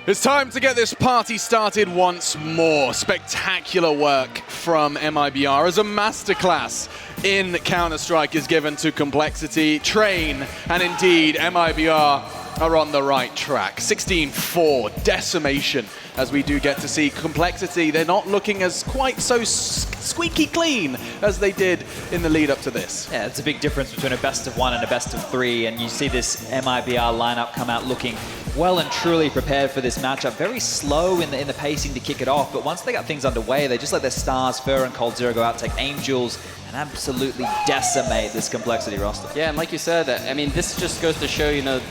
It's time to get this party started once more. Spectacular work from MiBR as a masterclass in Counter-Strike is given to Complexity. Train, and indeed, MiBR are on the right track. 16-4, decimation, as we do get to see Complexity. They're not looking as quite so squeaky clean as they did in the lead up to this. Yeah, it's a big difference between a best of one and a best of three, and you see this MiBR lineup come out looking well and truly prepared for this matchup. Very slow in the pacing to kick it off, but once they got things underway, they just let their stars, Fer and Cold Zero, go out, take aim duels, and absolutely decimate this Complexity roster. Yeah, and like you said, I mean, this just goes to show, you know,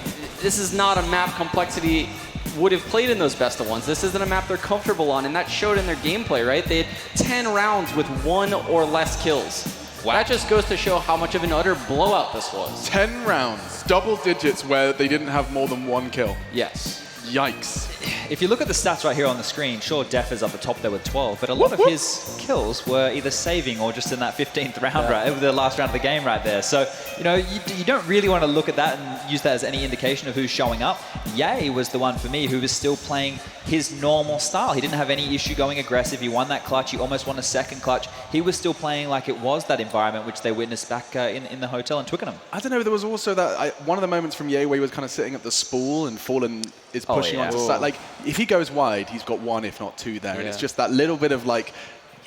this is not a map Complexity would have played in those best of ones. This isn't a map they're comfortable on, and that showed in their gameplay, right? They had 10 rounds with 1 or less kills. Wow. That just goes to show how much of an utter blowout this was. 10 rounds, double digits where they didn't have more than 1 kill. Yes. Yikes. If you look at the stats right here on the screen, sure, Def is up the top there with 12, but a lot of his kills were either saving or just in that 15th round, right, over the last round of the game right there. So, you know, you don't really want to look at that and use that as any indication of who's showing up. Ye was the one for me who was still playing his normal style. He didn't have any issue going aggressive. He won that clutch. He almost won a second clutch. He was still playing like it was that environment which they witnessed back in the hotel in Twickenham. I don't know, there was also that, one of the moments from Ye where he was kind of sitting at the spool and Fallen is pushing onto the side. Like, if he goes wide, he's got 1, if not 2 there. And it's just that little bit of like,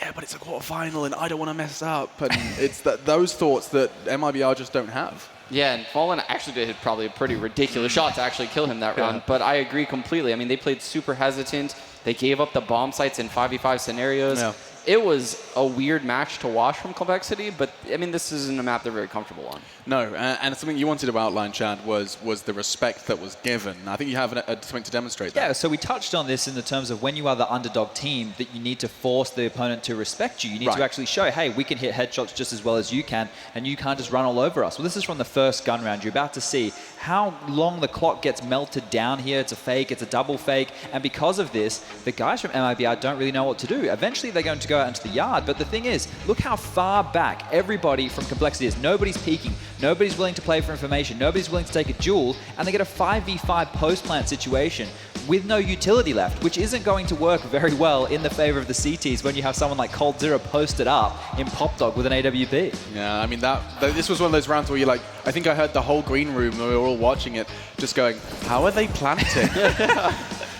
yeah, but it's a quarterfinal and I don't want to mess up. And it's those thoughts that MiBR just don't have. Yeah, and Fallen actually did probably a pretty ridiculous shot to actually kill him that round. But I agree completely. I mean, they played super hesitant. They gave up the bomb sites in 5v5 scenarios. Yeah. It was a weird match to watch from Complexity, but I mean, this isn't a map they're very comfortable on. No, and something you wanted to outline, Chad, was the respect that was given. I think you have something to demonstrate that. Yeah, so we touched on this in the terms of when you are the underdog team, that you need to force the opponent to respect you. You need to actually show, hey, we can hit headshots just as well as you can, and you can't just run all over us. Well, this is from the first gun round. You're about to see how long the clock gets melted down here. It's a fake, it's a double fake, and because of this, the guys from MiBR don't really know what to do. Eventually, they're going to go out into the yard, but the thing is, look how far back everybody from Complexity is. Nobody's peeking. Nobody's willing to play for information. Nobody's willing to take a duel, and they get a 5v5 post-plant situation with no utility left, which isn't going to work very well in the favor of the CTs when you have someone like Cold Zero posted up in Pop Dog with an AWP. Yeah, I mean, this was one of those rounds where you're like, I think I heard the whole green room, we were all watching it, just going, how are they planting?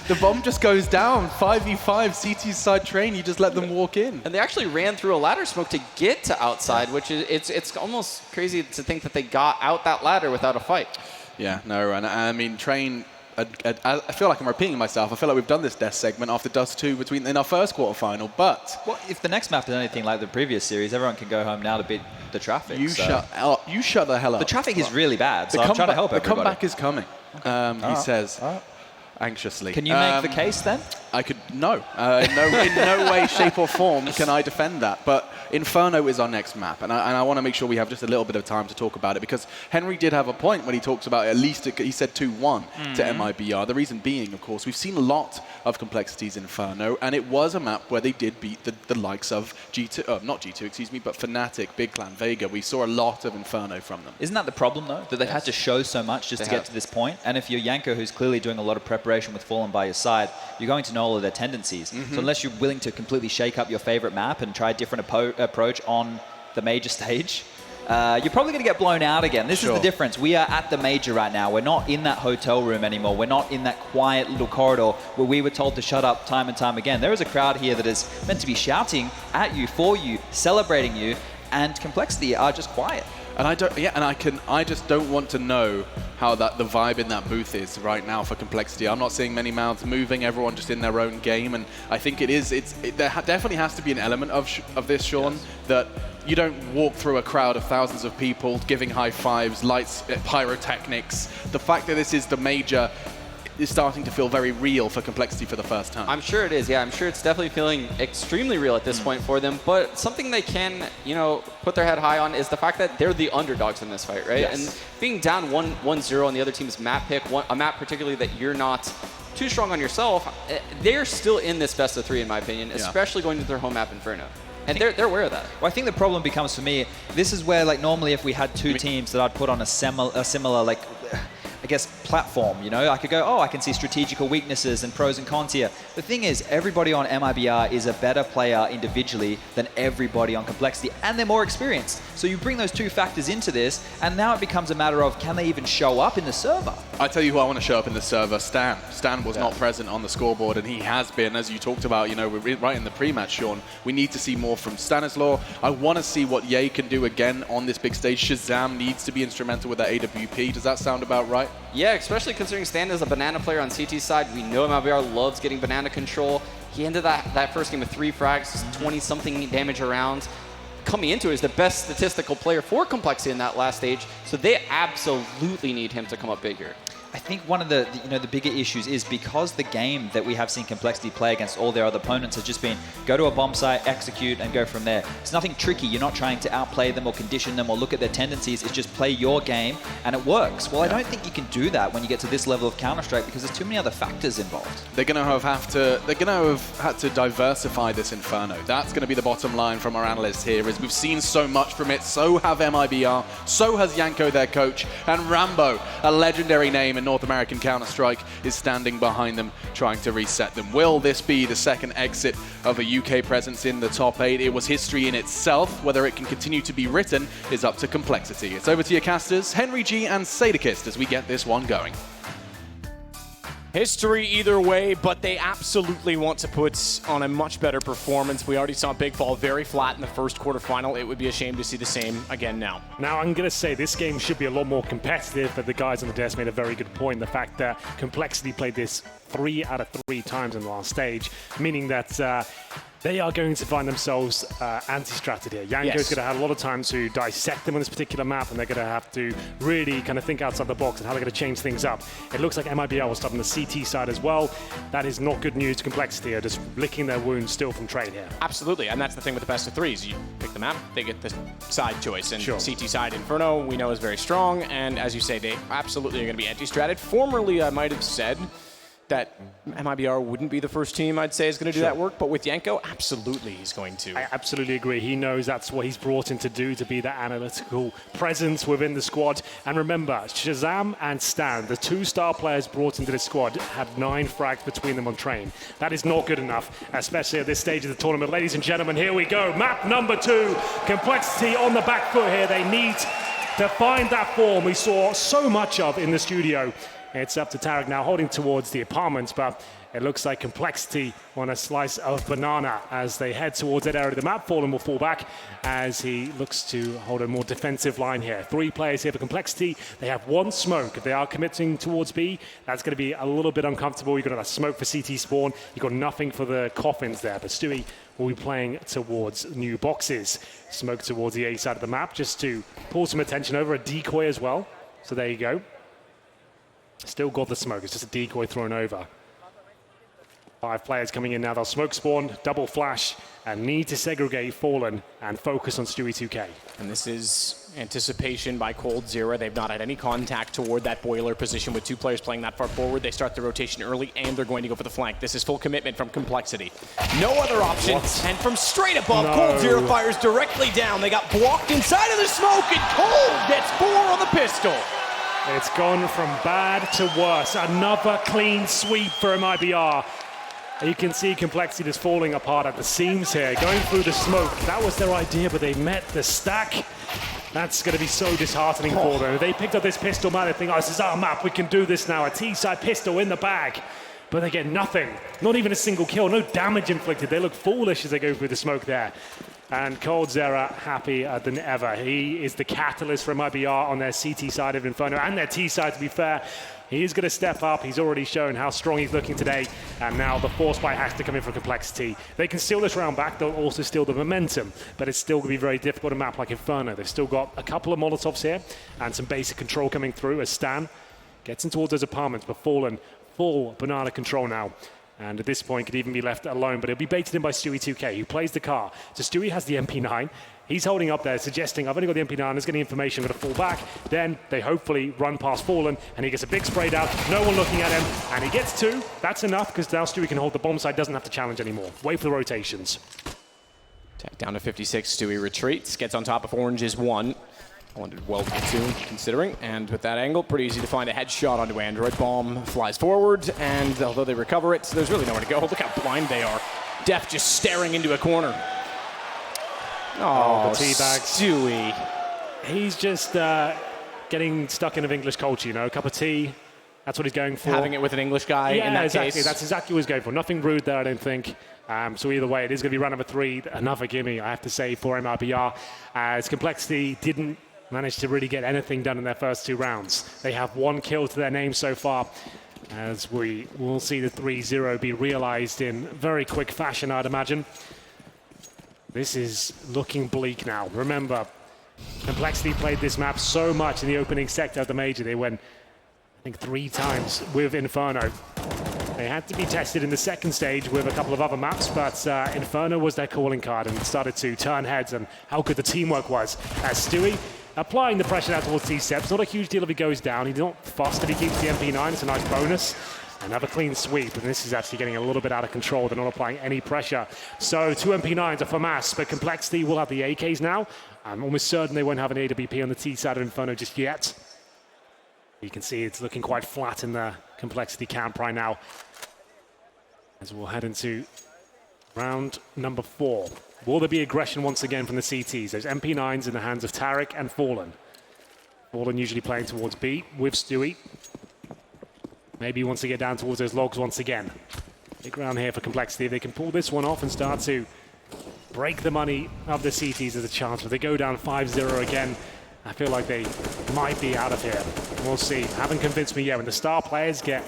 The bomb just goes down, 5v5, CT's side train, you just let them walk in. And they actually ran through a ladder smoke to get to outside, which is, it's almost crazy to think that they got out that ladder without a fight. Yeah, no, and I mean, Train, I feel like I'm repeating myself. I feel like we've done this death segment after Dust 2 in our first quarterfinal, but... Well, if the next map is anything like the previous series, everyone can go home now to beat the traffic. You shut the hell up. The traffic is really bad, so I'm trying to help everybody. The comeback is coming, he says. Anxiously. Can you make the case then? I could, no. In no way, shape or form can I defend that. But Inferno is our next map, and I want to make sure we have just a little bit of time to talk about it, because Henry did have a point when he talks about at least, he said 2-1 to MiBR. The reason being, of course, we've seen a lot of Complexity's Inferno, and it was a map where they did beat the likes of G2, not G2, excuse me, but Fnatic, Big Clan, Vega. We saw a lot of Inferno from them. Isn't that the problem, though? That they've had to show so much just to get to this point? And if you're Yanko, who's clearly doing a lot of preparation with Fallen by your side, you're going to know all of their tendencies. So unless you're willing to completely shake up your favorite map and try a different approach on the major stage, you're probably going to get blown out again. This is the difference. We are at the major right now. We're not in that hotel room anymore. We're not in that quiet little corridor where we were told to shut up time and time again. There is a crowd here that is meant to be shouting at you, for you, celebrating you, and Complexity are just quiet. And I just don't want to know how the vibe in that booth is right now for Complexity. I'm not seeing many mouths moving, everyone just in their own game, and I think there definitely has to be an element of this, Sean, that you don't walk through a crowd of thousands of people giving high fives, lights, pyrotechnics. The fact that this is the major is starting to feel very real for Complexity for the first time. I'm sure it is, yeah. I'm sure it's definitely feeling extremely real at this point for them. But something they can, you know, put their head high on is the fact that they're the underdogs in this fight, right? Yes. And being down 1-0 on the other team's map pick, a map particularly that you're not too strong on yourself, they're still in this best of 3, in my opinion, especially going to their home map Inferno. And they're aware of that. Well, I think the problem becomes for me, this is where, like, normally if we had two teams that I'd put on a similar, like, I guess, platform. You know, I could go, oh, I can see strategical weaknesses and pros and cons here. The thing is, everybody on MiBR is a better player individually than everybody on complexity, and they're more experienced. So you bring those two factors into this, and now it becomes a matter of, can they even show up in the server? I tell you who I want to show up in the server, Stan. Stan was not present on the scoreboard, and he has been, as you talked about, you know, we're right in the pre-match, Sean. We need to see more from Stanislaw. I want to see what Ye can do again on this big stage. Shazam needs to be instrumental with that AWP. Does that sound about right? Yeah, especially considering Stan is a banana player on CT side. We know MiBR loves getting banana control. He ended that first game with 3 frags, 20-something damage around. Coming into it is the best statistical player for complexity in that last stage, so they absolutely need him to come up big here. I think one of the bigger issues is because the game that we have seen Complexity play against all their other opponents has just been go to a bomb site, execute, and go from there. It's nothing tricky. You're not trying to outplay them or condition them or look at their tendencies. It's just play your game, and it works. Well, I don't think you can do that when you get to this level of Counter-Strike because there's too many other factors involved. They're going to have had to diversify this Inferno. That's going to be the bottom line from our analysts here. Is we've seen so much from it. So have MiBR. So has Yanko, their coach, and Rambo, a legendary name in North American Counter-Strike, is standing behind them, trying to reset them. Will this be the second exit of a UK presence in the top 8? It was history in itself. Whether it can continue to be written is up to Complexity. It's over to your casters, Henry G and Sadakist, as we get this one going. History either way, but they absolutely want to put on a much better performance. We already saw Big fall very flat in the first quarterfinal. It would be a shame to see the same again now. Now, I'm going to say this game should be a lot more competitive, but the guys on the desk made a very good point. The fact that Complexity played this 3 out of 3 times in the last stage, meaning that they are going to find themselves anti-stratted here. Yanko's going to have a lot of time to dissect them on this particular map, and they're going to have to really kind of think outside the box and how they're going to change things up. It looks like MiBR will start on the CT side as well. That is not good news to Complexity. They're just licking their wounds still from trade here. Absolutely, and that's the thing with the best of 3s. You pick the map, they get the side choice. And CT side Inferno, we know, is very strong, and as you say, they absolutely are going to be anti-stratted. Formerly, I might have said that MiBR wouldn't be the first team I'd say is going to do that work, but with Yanko, absolutely he's going to. I absolutely agree. He knows that's what he's brought in to do, to be that analytical presence within the squad. And remember, Shazam and Stan, the 2 star players brought into the squad, had 9 frags between them on train. That is not good enough, especially at this stage of the tournament. Ladies and gentlemen, here we go. Map number 2. Complexity on the back foot here. They need to find that form we saw so much of in the studio. It's up to Tarek now, holding towards the apartments, but it looks like Complexity on a slice of banana as they head towards that area of the map. Fallen will fall back as he looks to hold a more defensive line here. 3 players here for Complexity. They have 1 smoke. If they are committing towards B, that's going to be a little bit uncomfortable. You've got a smoke for CT spawn. You've got nothing for the coffins there, but Stewie will be playing towards new boxes. Smoke towards the A side of the map just to pull some attention over. A decoy as well. So there you go. Still got the smoke. It's just a decoy thrown over. 5 players coming in now. They'll smoke spawn, double flash, and need to segregate Fallen and focus on Stewie 2K. And this is anticipation by Cold Zero. They've not had any contact toward that boiler position with 2 players playing that far forward. They start the rotation early, and they're going to go for the flank. This is full commitment from Complexity. No other option. And from straight above, Cold Zero fires directly down. They got blocked inside of the smoke, and Cold gets 4 on the pistol. It's gone from bad to worse. Another clean sweep for MiBR. You can see Complexity just falling apart at the seams here, going through the smoke. That was their idea, but they met the stack. That's going to be so disheartening for them. They picked up this pistol map, they think, oh, this is our map, we can do this now. A T-side pistol in the bag. But they get nothing. Not even a single kill, no damage inflicted. They look foolish as they go through the smoke there. And Cold Zero happier than ever. He is the catalyst for MiBR on their CT side of Inferno and their T side, to be fair. He is going to step up. He's already shown how strong he's looking today. And now the force bite has to come in for Complexity. They can steal this round back. They'll also steal the momentum. But it's still going to be very difficult to map like Inferno. They've still got a couple of Molotovs here and some basic control coming through as Stan gets in towards those apartments. But Fallen, full banana control now. And at this point, could even be left alone. But he'll be baited in by Stewie 2K, who plays the car. So Stewie has the MP9. He's holding up there, suggesting, I've only got the MP9, there's getting information, I'm going to fall back. Then they hopefully run past Fallen, and he gets a big spray down. No one looking at him, and he gets 2. That's enough, because now Stewie can hold the bomb side, doesn't have to challenge anymore. Wait for the rotations. Down to 56, Stewie retreats, gets on top of Orange's 1. One did well to get to, considering. And with that angle, pretty easy to find a headshot onto Android. Bomb flies forward, and although they recover it, there's really nowhere to go. Look how blind they are. Def just staring into a corner. Oh, the teabag. Stewie. He's just getting stuck in of English culture, you know, a cup of tea. That's what he's going for. Having it with an English guy in that exactly. case. That's exactly what he's going for. Nothing rude there, I don't think. So either way, it is going to be round number 3. Another gimme, I have to say, for MiBR. As Complexity didn't manage to really get anything done in their first 2 rounds. They have 1 kill to their name so far, as we will see the 3-0 be realized in very quick fashion, I'd imagine. This is looking bleak now. Remember, Complexity played this map so much in the opening sector of the Major. They went, I think, 3 times with Inferno. They had to be tested in the second stage with a couple of other maps, but Inferno was their calling card and started to turn heads and how good the teamwork was. As Stewie applying the pressure out towards T-Steps. Not a huge deal if he goes down. He's not fast if he keeps the MP9. It's a nice bonus. Another clean sweep, and this is actually getting a little bit out of control. They're not applying any pressure. So 2 MP9s are for Mass, but Complexity will have the AKs now. I'm almost certain they won't have an AWP on the T side of Inferno just yet. You can see it's looking quite flat in the Complexity camp right now. As we'll head into round number 4. Will there be aggression once again from the CTs? There's MP9s in the hands of Tarek and Fallen. Fallen usually playing towards B with Stewie. Maybe he wants to get down towards those logs once again. Big round here for Complexity. If they can pull this one off and start to break the money of the CTs, there's a chance. But they go down 5-0 again, I feel like they might be out of here. We'll see. Haven't convinced me yet. When the star players get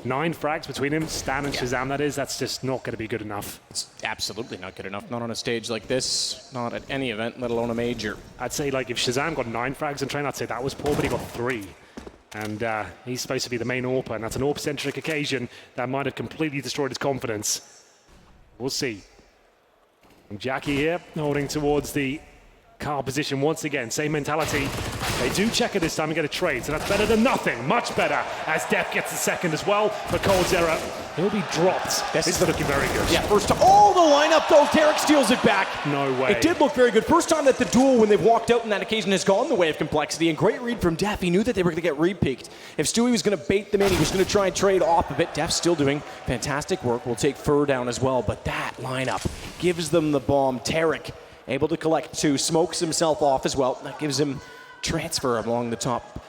9 frags between him, Stan and Shazam, that is, that's just not going to be good enough. It's absolutely not good enough. Not on a stage like this, not at any event, let alone a major. I'd say, like, if Shazam got 9 frags in train, I'd say that was poor, but he got 3. And he's supposed to be the main AWPer, and that's an AWP-centric occasion that might have completely destroyed his confidence. We'll see. And Jackie here, holding towards the car position once again. Same mentality. They do check it this time and get a trade, so that's better than nothing. Much better, as Def gets the second as well. But Cold's error, he'll be dropped. This is looking very good. Yeah, first time. Oh, the lineup though. Tarek steals it back. No way. It did look very good. First time that the duel, when they've walked out in that occasion, has gone the way of Complexity. And great read from Def. He knew that they were going to get re-peaked. If Stewie was going to bait them in, he was going to try and trade off of it. Def still doing fantastic work. We'll take Fur down as well. But that lineup gives them the bomb. Tarek able to collect 2, smokes himself off as well. That gives him transfer along the top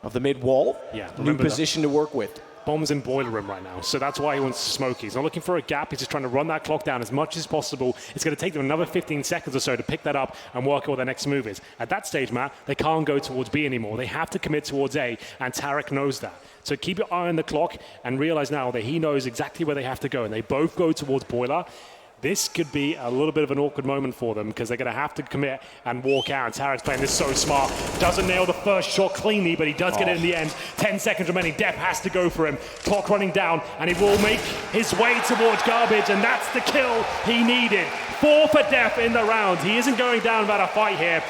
of the mid wall. Yeah, new position to work with. Bomb's in boiler room right now, so that's why he wants to smoke. He's not looking for a gap. He's just trying to run that clock down as much as possible. It's going to take them another 15 seconds or so to pick that up and work out what their next move is. At that stage, Matt, they can't go towards B anymore. They have to commit towards A, and Tarek knows that. So keep your eye on the clock and realize now that he knows exactly where they have to go, and they both go towards boiler. This could be a little bit of an awkward moment for them because they're going to have to commit and walk out. And Tarek's playing this so smart. Doesn't nail the first shot cleanly, but he does get it in the end. 10 seconds remaining. Def has to go for him. Clock running down, and he will make his way towards garbage, and that's the kill he needed. 4 for Def in the round. He isn't going down without a fight here.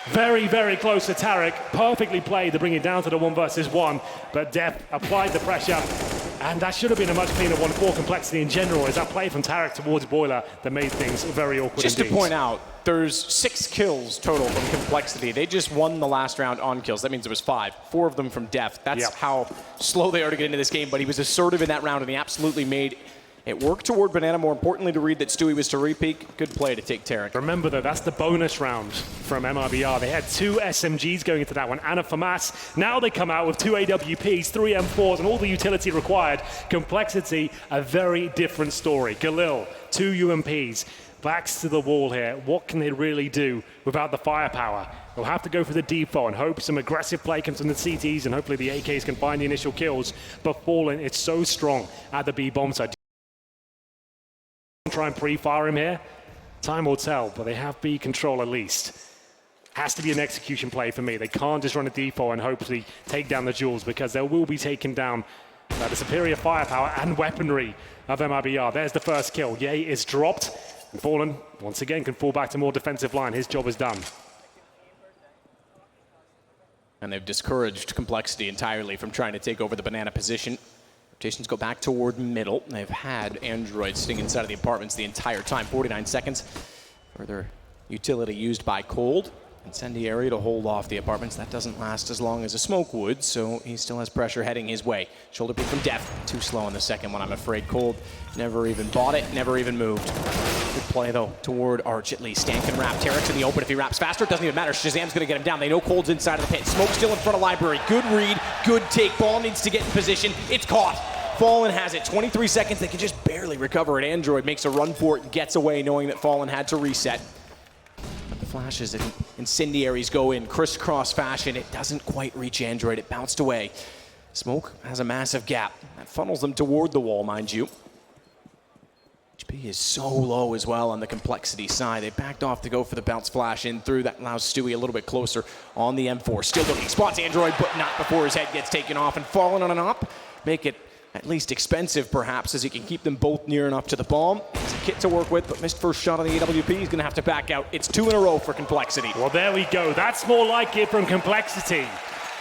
Very, very close to Tarek. Perfectly played to bring it down to the 1 versus 1. But Def applied the pressure. And that should have been a much cleaner 1-4 Complexity in general. Is that play from Tarek towards Boiler that made things very awkward Just indeed. to point out, there's 6 kills total from Complexity. They just won the last round on kills. That means it was 5. 4 of them from Def. That's how slow they are to get into this game. But he was assertive in that round, and he absolutely made it work toward Banana. More importantly, to read that Stewie was to re-peak. Good play to take Tarek. Remember, though, that's the bonus round from MiBR. They had 2 SMGs going into that one, and a FAMAS. Now they come out with 2 AWPs, 3 M4s, and all the utility required. Complexity, a very different story. Galil, 2 UMPs. Backs to the wall here. What can they really do without the firepower? They'll have to go for the default and hope some aggressive play comes from the CTs, and hopefully the AKs can find the initial kills. But Fallen, it's so strong at the B bomb side. Try and pre-fire him here. Time will tell, but they have B control at least. Has to be an execution play for me. They can't just run a default and hopefully take down the jewels, because they will be taking down the superior firepower and weaponry of MiBR. There's the first kill. Ye is dropped. And Fallen, once again, can fall back to more defensive line. His job is done. And they've discouraged Complexity entirely from trying to take over the banana position. Rotations go back toward middle. They've had Android sitting inside of the apartments the entire time. 49 seconds. Further utility used by Cold. Incendiary to hold off the apartments. That doesn't last as long as a smoke would, so he still has pressure heading his way. Shoulder pick from Def. Too slow on the second one, I'm afraid. Cold never even bought it, never even moved. Good play, though, toward Arch at least. Stan can wrap. Tarek's in the open. If he wraps faster, it doesn't even matter. Shazam's going to get him down. They know Cold's inside of the pit. Smoke still in front of Library. Good read, good take. Ball needs to get in position. It's caught. Fallen has it. 23 seconds. They can just barely recover it. Android makes a run for it and gets away, knowing that Fallen had to reset. But the flashes and incendiaries go in crisscross fashion. It doesn't quite reach Android. It bounced away. Smoke has a massive gap. That funnels them toward the wall, mind you. HP is so low as well on the complexity side. They backed off to go for the bounce flash in through. That allows Stewie a little bit closer on the M4. Still looking. Spots Android, but not before his head gets taken off. And Fallen on an op. Make it at least expensive, perhaps, as he can keep them both near enough to the bomb. It's a kit to work with, but missed first shot on the AWP. He's going to have to back out. It's 2 in a row for Complexity. Well, there we go. That's more like it from Complexity.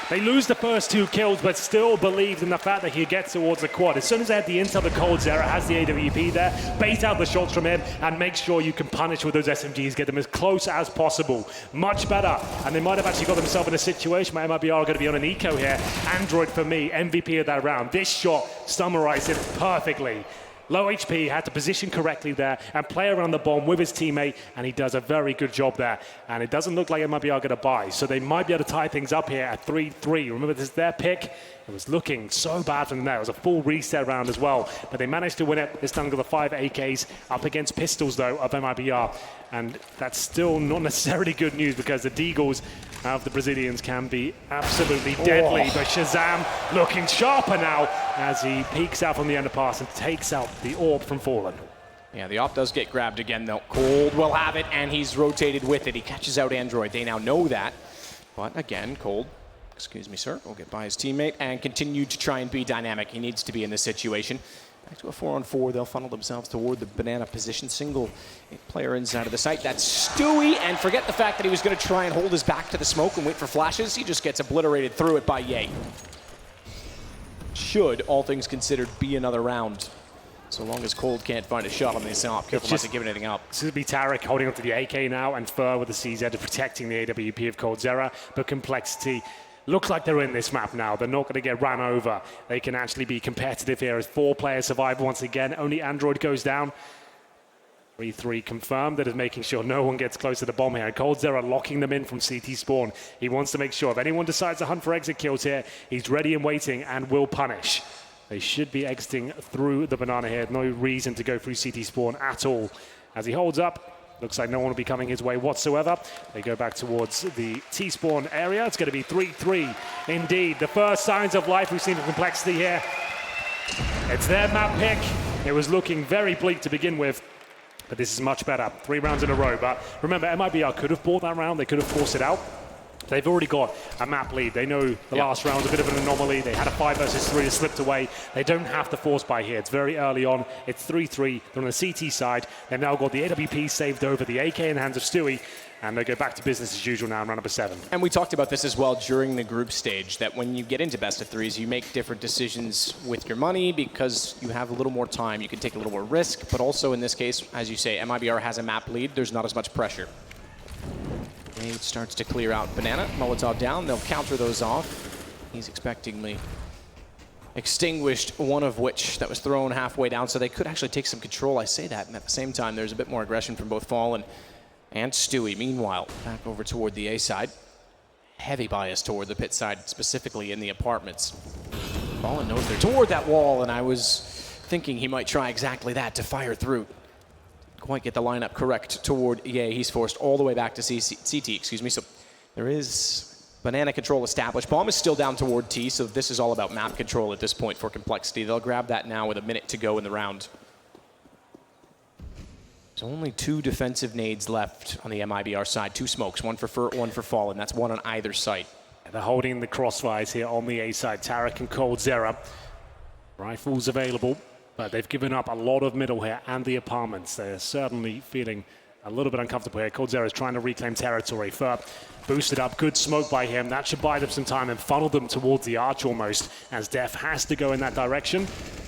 They lose the first 2 kills, but still believed in the fact that he'd get towards the quad. As soon as they had the intel, the coldzera has the AWP there, bait out the shots from him, and make sure you can punish with those SMGs, get them as close as possible. Much better. And they might have actually got themselves in a situation where MiBR are going to be on an eco here. Android, for me, MVP of that round. This shot summarized it perfectly. Low HP, had to position correctly there and play around the bomb with his teammate, and he does a very good job there. And it doesn't look like MiBR are going to buy, so they might be able to tie things up here at 3-3. Remember, this is their pick. It was looking so bad from there. It was a full reset round as well, but they managed to win it. This time with the 5 AKs up against pistols, though, of MiBR. And that's still not necessarily good news because the Deagles of the Brazilians can be absolutely deadly. But Shazam looking sharper now as he peeks out from the underpass and takes out the orb from Fallen. Yeah, the op does get grabbed again, though. Cold will have it, and he's rotated with it. He catches out Android. They now know that. But again, Cold, excuse me, sir, will get by his teammate and continue to try and be dynamic. He needs to be in this situation. Back to a 4-on-4. They'll funnel themselves toward the banana position. Single player inside of the site. That's Stewie, and forget the fact that he was going to try and hold his back to the smoke and wait for flashes. He just gets obliterated through it by Ye. Should, all things considered, be another round. So long as Cold can't find a shot on this op. Careful not to give anything up. This would be Tarek holding onto the AK now, and Fur with the CZ protecting the AWP of coldzera. But Complexity looks like they're in this map now. They're not going to get ran over. They can actually be competitive here as 4 players survive once again. Only Android goes down. 3-3 confirmed. That is making sure no one gets close to the bomb here. And coldzera locking them in from CT spawn. He wants to make sure if anyone decides to hunt for exit kills here, he's ready and waiting and will punish. They should be exiting through the banana here. No reason to go through CT spawn at all. As he holds up, looks like no one will be coming his way whatsoever. They go back towards the T-spawn area. It's going to be 3-3 indeed. The first signs of life we've seen from Complexity here. It's their map pick. It was looking very bleak to begin with, but this is much better. 3 rounds in a row. But remember, MiBR could have bought that round. They could have forced it out. They've already got a map lead. They know the last round's a bit of an anomaly. They had a 5 versus 3 that slipped away. They don't have to force by here. It's very early on. It's 3-3. They're on the CT side. They've now got the AWP saved over, the AK in the hands of Stewie, and they go back to business as usual now in round number 7. And we talked about this as well during the group stage, that when you get into best of 3s, you make different decisions with your money because you have a little more time. You can take a little more risk, but also in this case, as you say, MiBR has a map lead. There's not as much pressure. He starts to clear out Banana. Molotov down. They'll counter those off. He's expectingly extinguished one of which that was thrown halfway down, so they could actually take some control. I say that, and at the same time, there's a bit more aggression from both Fallen and Stewie. Meanwhile, back over toward the A side. Heavy bias toward the pit side, specifically in the apartments. Fallen knows they're toward that wall, and I was thinking he might try exactly that to fire through. Quite get the lineup correct toward EA. He's forced all the way back to CT, excuse me. So there is banana control established. Bomb is still down toward T, so this is all about map control at this point for Complexity. They'll grab that now with a minute to go in the round. There's only 2 defensive nades left on the MiBR side. 2 smokes, 1 for Fur, 1 for Fallen. That's 1 on either site. They're holding the crossfires here on the A side. Tarek and coldzera. Rifles available. But they've given up a lot of middle here and the apartments. They're certainly feeling a little bit uncomfortable here. coldzera is trying to reclaim territory. Fur boosted up, good smoke by him. That should buy them some time and funnel them towards the arch almost, as Def has to go in that direction.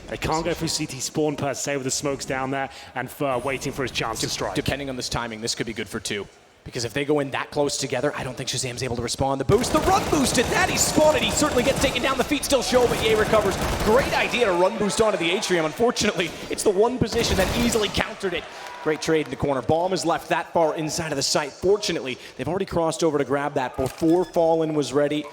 They can't go through CT spawn per se with the smokes down there, and Fur waiting for his chance to strike. Depending on this timing, this could be good for 2. Because if they go in that close together, I don't think Shazam's able to respond. The boost, the run boost at that, he's spotted. He certainly gets taken down. The feet still show, but Ye recovers. Great idea to run boost onto the atrium. Unfortunately, it's the one position that easily countered it. Great trade in the corner. Bomb is left that far inside of the site. Fortunately, they've already crossed over to grab that before Fallen was ready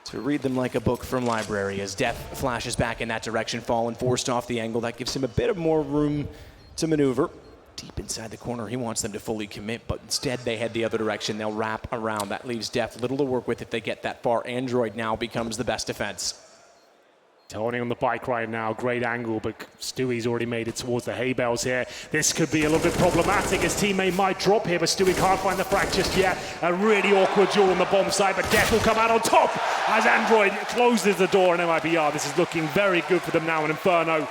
to read them like a book from library. As Death flashes back in that direction, Fallen forced off the angle. That gives him a bit of more room to maneuver. Deep inside the corner, he wants them to fully commit, but instead they head the other direction. They'll wrap around. That leaves Def little to work with if they get that far. Android now becomes the best defense. Tony on the bike right now, great angle, but Stewie's already made it towards the hay bales here. This could be a little bit problematic. His teammate might drop here, but Stewie can't find the frag just yet. A really awkward duel on the bomb side, but Death will come out on top as Android closes the door on MiBR. This is looking very good for them now in Inferno.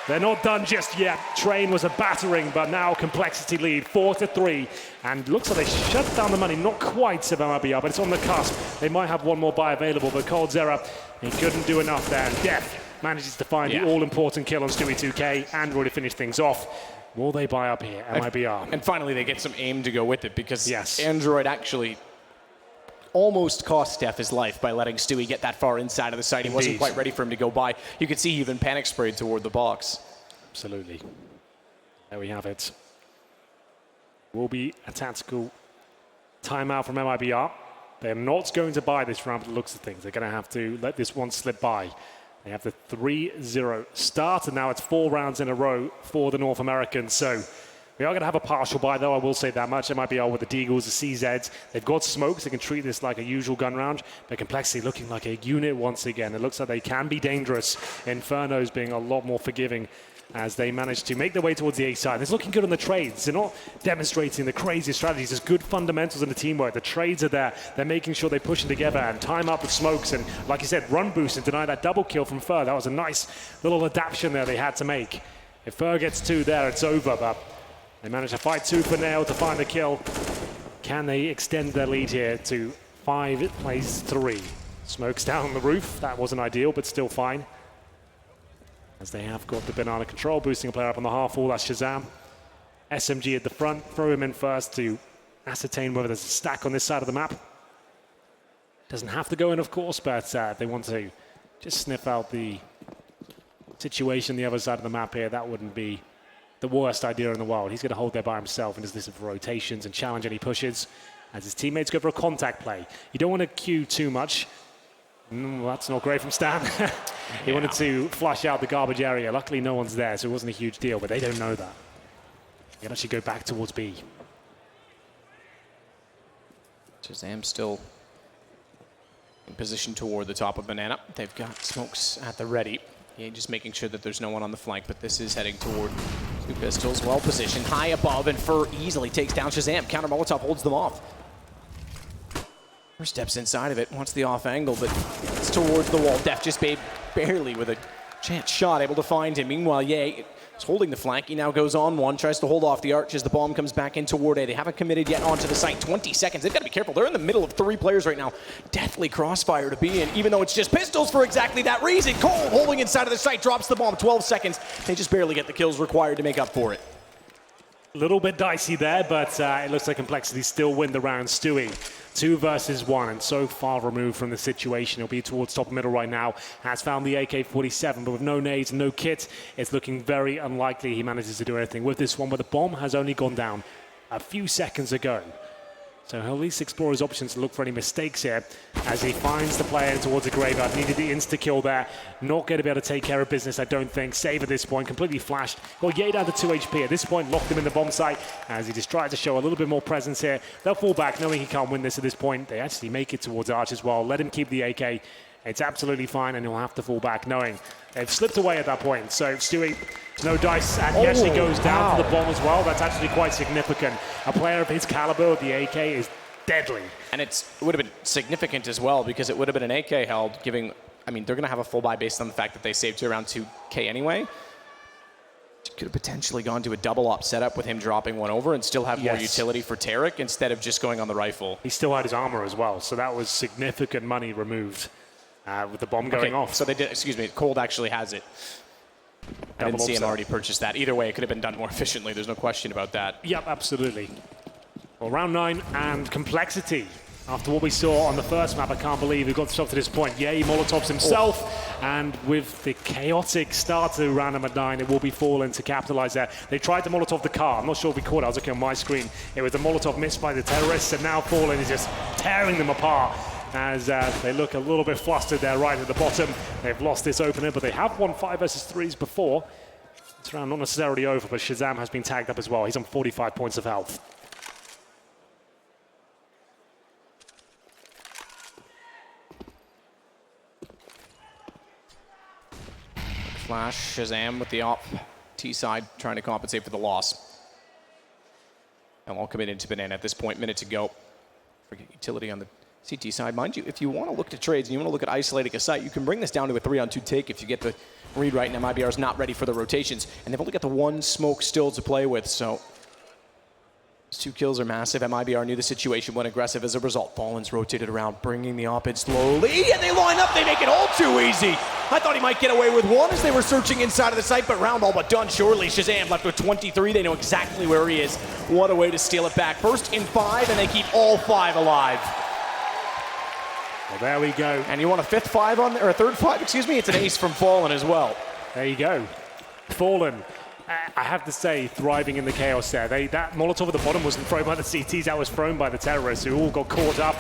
They're not done just yet. Train was a battering, but now Complexity lead 4-3. And looks like they shut down the money. Not quite, said MiBR, but it's on the cusp. They might have one more buy available, but coldzera, he couldn't do enough there. And Death manages to find the all-important kill on Stewie 2K. Android to finish things off. Will they buy up here, MiBR? And finally, they get some aim to go with it, because yes, Android actually almost cost Steph his life by letting Stewie get that far inside of the site. He wasn't quite ready for him to go by. You could see he even panic sprayed toward the box. Absolutely. There we have it. Will be a tactical timeout from MiBR. They're not going to buy this round, but it looks of things. They're going to have to let this one slip by. They have the 3-0 start, and now it's 4 rounds in a row for the North Americans. So we are going to have a partial buy, though, I will say that much. It might be all with the Deagles, the CZs. They've got smokes. They can treat this like a usual gun round. But Complexity looking like a unit once again. It looks like they can be dangerous. Inferno's being a lot more forgiving as they manage to make their way towards the A side. It's looking good on the trades. They're not demonstrating the craziest strategies. There's good fundamentals in the teamwork. The trades are there. They're making sure they push them together and time up with smokes. And like you said, run boost and deny that double kill from Fur. That was a nice little adaptation there they had to make. If Fur gets 2 there, it's over. But they manage to fight 2 for Nail to find the kill. Can they extend their lead here to 5 plays 3? Smokes down on the roof. That wasn't ideal, but still fine. As they have got the banana control, boosting a player up on the half wall. That's Shazam. SMG at the front. Throw him in first to ascertain whether there's a stack on this side of the map. Doesn't have to go in, of course, but they want to just sniff out the situation on the other side of the map here. That wouldn't be the worst idea in the world. He's going to hold there by himself and just listen for rotations and challenge any pushes as his teammates go for a contact play. You don't want to queue too much. That's not great from Stan. He wanted to flush out the garbage area. Luckily, no one's there, so it wasn't a huge deal, but they don't know that. They can actually go back towards B. Shazam still in position toward the top of Banana. They've got smokes at the ready. Yeah, just making sure that there's no one on the flank, but this is heading toward 2 pistols. Well positioned, high above, and Fur easily takes down Shazam. Counter Molotov holds them off. Fur steps inside of it, wants the off angle, but it's towards the wall. Def just barely with a chance shot, able to find him. Meanwhile, Ye is holding the flank. He now goes on one, tries to hold off the arch as the bomb comes back in toward A. They haven't committed yet onto the site. 20 seconds. They've got to be careful. They're in the middle of 3 players right now. Deathly crossfire to be in, even though it's just pistols for exactly that reason. Cole holding inside of the site, drops the bomb. 12 seconds. They just barely get the kills required to make up for it. A little bit dicey there, but it looks like Complexity still win the round. Stewie, 2 versus 1, and so far removed from the situation. He'll be towards top middle right now. Has found the AK-47, but with no nades and no kit, it's looking very unlikely he manages to do anything with this one, but the bomb has only gone down a few seconds ago. So he'll at least explore his options to look for any mistakes here as he finds the player towards the graveyard. Needed the insta-kill there. Not going to be able to take care of business, I don't think. Save at this point, completely flashed. Got Ye down to 2 HP. At this point, locked him in the bomb site as he just tried to show a little bit more presence here. They'll fall back, knowing he can't win this at this point. They actually make it towards Arch as well. Let him keep the AK. It's absolutely fine, and he'll have to fall back, knowing they've slipped away at that point. So Stewie, no dice, and he actually goes down to the bomb as well. That's actually quite significant. A player of his caliber with the AK is deadly. And it would have been significant as well, because it would have been an AK held, giving, I mean, they're going to have a full buy based on the fact that they saved to around 2K anyway. Could have potentially gone to a double op setup with him dropping one over and still have more utility for Tarek instead of just going on the rifle. He still had his armor as well, so that was significant money removed. With the bomb going off. So they did, excuse me, Cold actually has it. I didn't see him already purchase that. Either way, it could have been done more efficiently. There's no question about that. Yep, absolutely. Well, round 9 and Complexity. After what we saw on the first map, I can't believe we got to stop to this point. Yay, Molotovs himself. And with the chaotic start to round number 9, it will be Fallen to capitalize there. They tried to Molotov the car. I'm not sure if we caught it. I was looking on my screen. It was the Molotov missed by the terrorists, and now Fallen is just tearing them apart as they look a little bit flustered there right at the bottom. They've lost this opener, but they have won 5 versus 3s before. This round not necessarily over, but Shazam has been tagged up as well. He's on 45 points of health. Flash, Shazam with the op T side, trying to compensate for the loss. And we'll commit into banana at this point, minute to go. Forget utility on the CT side. Mind you, if you want to look to trades and you want to look at isolating a site, you can bring this down to a 3-on-2 take if you get the read right, and MiBR is not ready for the rotations. And they've only got the one smoke still to play with, so those 2 kills are massive. MiBR knew the situation, went aggressive as a result. Fallen's rotated around, bringing the op in slowly, and they line up, they make it all too easy. I thought he might get away with 1 as they were searching inside of the site, but round all but done surely. Shazam left with 23, they know exactly where he is. What a way to steal it back. First in 5, and they keep all 5 alive. Well, there we go. And you want a 5th 5 on there, or a 3rd 5, excuse me? It's an ace from Fallen as well. There you go. Fallen, I have to say, thriving in the chaos there. That Molotov at the bottom wasn't thrown by the CTs, that was thrown by the terrorists who all got caught up,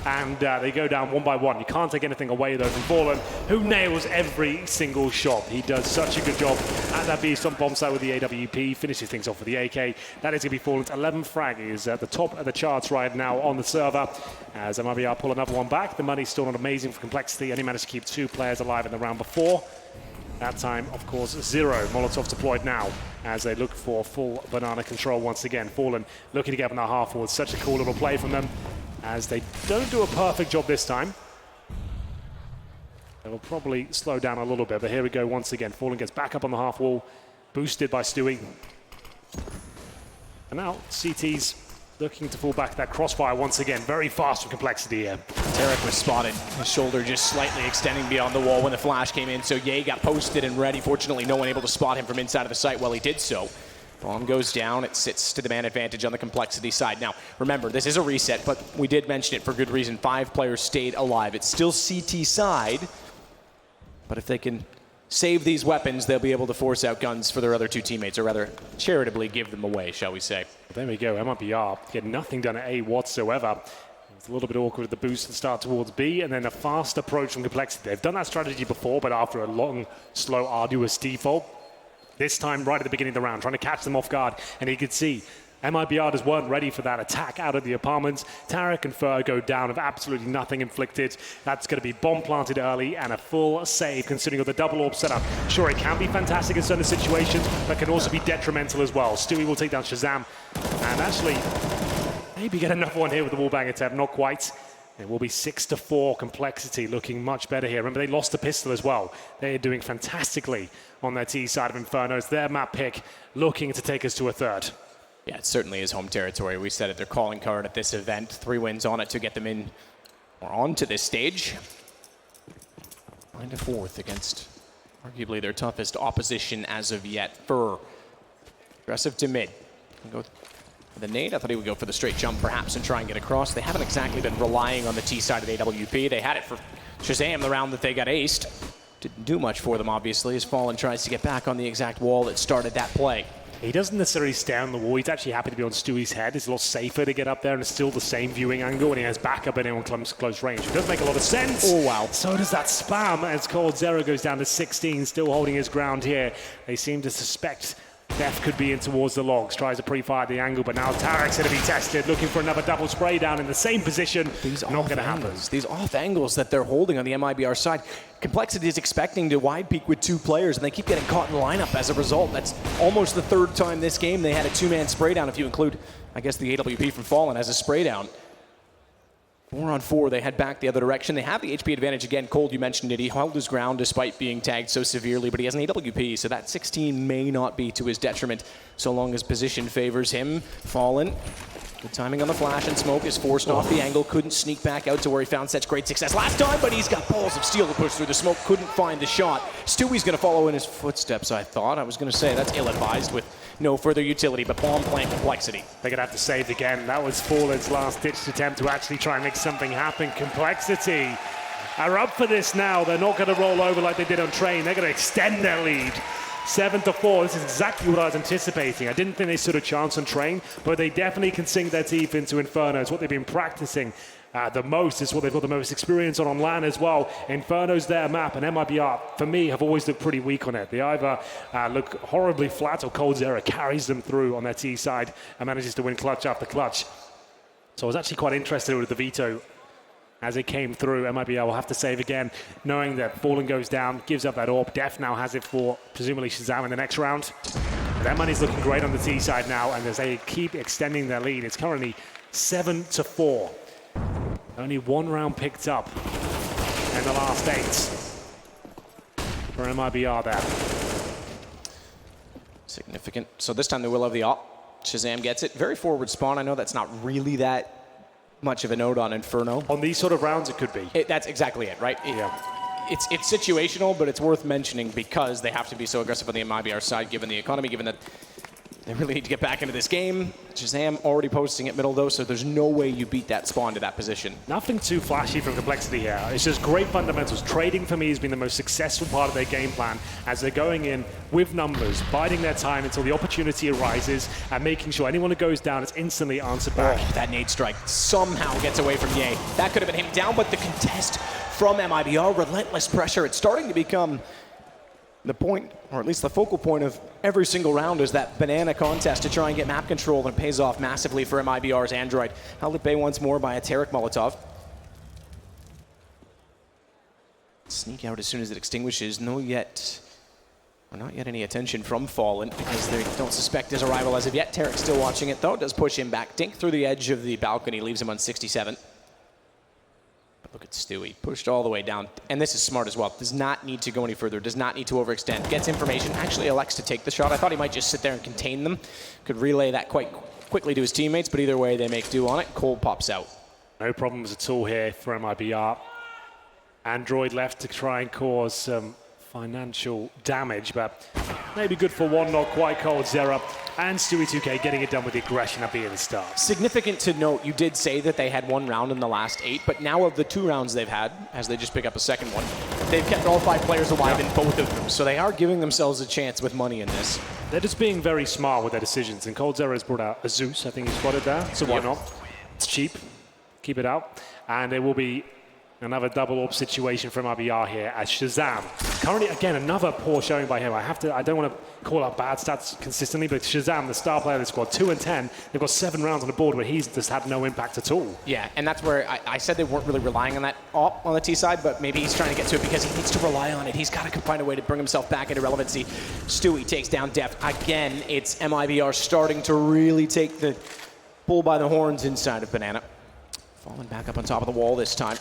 and they go down 1 by 1. You can't take anything away, though, from Fallen, who nails every single shot. He does such a good job at that beast on bomb site with the AWP, finishes things off with the AK. That is going to be Fallen's 11th frag. He is at the top of the charts right now on the server. As MiBR pull another one back, the money's still not amazing for Complexity. Only managed to keep 2 players alive in the round before. That time, of course, 0. Molotov deployed now as they look for full banana control once again. Fallen looking to get on the half forward. Such a cool little play from them as they don't do a perfect job this time. They will probably slow down a little bit, but here we go once again. Fallen gets back up on the half wall, boosted by Stewie. And now CT's looking to fall back that crossfire once again. Very fast from Complexity here. Tarek was spotted. His shoulder just slightly extending beyond the wall when the flash came in, so Ye got posted and ready. Fortunately, no one able to spot him from inside of the site while he did so. Bomb goes down. It sits to the man advantage on the Complexity side. Now, remember, this is a reset, but we did mention it for good reason. 5 players stayed alive. It's still CT side, but if they can save these weapons, they'll be able to force out guns for their other 2 teammates, or rather, charitably give them away, shall we say. There we go. MiBR get nothing done at A whatsoever. It's a little bit awkward at the boost and start towards B, and then a fast approach from Complexity. They've done that strategy before, but after a long, slow, arduous default. This time, right at the beginning of the round, trying to catch them off guard, and you could see MiBR just weren't ready for that attack out of the apartments. Tarek and Fur go down with absolutely nothing inflicted. That's going to be bomb planted early and a full save, considering of the double orb setup. Sure, it can be fantastic in certain situations, but can also be detrimental as well. Stewie will take down Shazam, and actually maybe get another one here with the wallbang attempt. Not quite. It will be 6-4. Complexity looking much better here. Remember, they lost the pistol as well. They're doing fantastically on their T side of Inferno. It's their map pick, looking to take us to a 3rd. Yeah, it certainly is home territory. We said it, their calling card at this event. 3 wins on it to get them in or onto this stage. 9-4 against arguably their toughest opposition as of yet. Fur, aggressive to mid. Go for the nade. I thought he would go for the straight jump perhaps and try and get across. They haven't exactly been relying on the T side of the AWP. They had it for Shazam the round that they got aced. Didn't do much for them, obviously, as Fallen tries to get back on the exact wall that started that play. He doesn't necessarily stay on the wall. He's actually happy to be on Stewie's head. It's a lot safer to get up there, and it's still the same viewing angle when he has backup and anyone comes close range. It does make a lot of sense. Oh, wow. So does that spam as Cold Zero goes down to 16, still holding his ground here. They seem to suspect Def could be in towards the logs, tries to pre-fire the angle, but now Tarek's going to be tested, looking for another double spray down in the same position. These not going to happen. These off angles that they're holding on the MiBR side. Complexity is expecting to wide peek with 2 players, and they keep getting caught in the lineup as a result. That's almost the 3rd time this game they had a 2-man spray down, if you include, I guess, the AWP from Fallen as a spray down. 4-on-4, they head back the other direction. They have the HP advantage again. Cold, you mentioned it. He held his ground despite being tagged so severely, but he has an AWP, so that 16 may not be to his detriment so long as position favors him. Fallen, good timing on the flash and smoke, is forced off the angle, couldn't sneak back out to where he found such great success last time, but he's got balls of steel to push through the smoke, couldn't find the shot. Stewie's going to follow in his footsteps, I thought. I was going to say that's ill-advised with no further utility, but bomb plant Complexity. They're going to have to save again. That was Fallen's last-ditched attempt to actually try and make something happen. Complexity are up for this now. They're not going to roll over like they did on Train. They're going to extend their lead. 7-4. This is exactly what I was anticipating. I didn't think they stood a chance on Train, but they definitely can sink their teeth into Inferno. It's what they've been practicing the most. It's what they've got the most experience on LAN as well. Inferno's their map, and MiBR, for me, have always looked pretty weak on it. They either look horribly flat, or coldzera carries them through on their T side and manages to win clutch after clutch. So I was actually quite interested with the veto as it came through. MiBR will have to save again, knowing that Fallen goes down, gives up that AWP. Def now has it for presumably Shazam in the next round. Their money's looking great on the T side now, and as they keep extending their lead, it's currently 7-4. Only one round picked up in the last 8 for MiBR there. Significant. So this time they will have the op. Shazam gets it. Very forward spawn. I know that's not really that much of a note on Inferno. On these sort of rounds, it could be. That's exactly it, right? Yeah. It's situational, but it's worth mentioning because they have to be so aggressive on the MiBR side, given the economy, given that they really need to get back into this game. Shazam already posting at middle, though, so there's no way you beat that spawn to that position. Nothing too flashy from Complexity here. It's just great fundamentals. Trading, for me, has been the most successful part of their game plan as they're going in with numbers, biding their time until the opportunity arises, and making sure anyone who goes down is instantly answered back. Oh, that nade strike somehow gets away from Ye. That could have been him down, but the contest from MiBR, relentless pressure. It's starting to become the point, or at least the focal point of every single round, is that banana contest to try and get map control, and it pays off massively for MiBR's Android. Held at bay once more by a Tarek Molotov. Sneak out as soon as it extinguishes. Not yet any attention from Fallen, as they don't suspect his arrival as of yet. Tarek still watching it, though. Does push him back. Dink through the edge of the balcony, leaves him on 67. Look at Stewie, pushed all the way down. And this is smart as well. Does not need to go any further, does not need to overextend. Gets information, actually elects to take the shot. I thought he might just sit there and contain them. Could relay that quite quickly to his teammates, but either way, they make do on it. Cole pops out. No problems at all here for MiBR. Android left to try and cause some financial damage, but maybe good for one, not quite. coldzera and Stewie 2K getting it done with the aggression at the start. Significant to note, you did say that they had one round in the last 8, but now of the 2 rounds they've had, as they just pick up a second one, they've kept all 5 players alive in both of them, so they are giving themselves a chance with money in this. They're just being very smart with their decisions, and coldzera has brought out a Zeus. I think he spotted there, so why not? It's cheap. Keep it out. And there will be another double AWP situation from MiBR here as Shazam. Currently, again, another poor showing by him. I don't want to call out bad stats consistently, but Shazam, the star player of the squad, 2 and 10. They've got 7 rounds on the board where he's just had no impact at all. Yeah, and that's where I said they weren't really relying on that AWP on the T side, but maybe he's trying to get to it because he needs to rely on it. He's got to find a way to bring himself back into relevancy. Stewie takes down Def. Again, it's MiBR starting to really take the bull by the horns inside of Banana. Falling back up on top of the wall this time.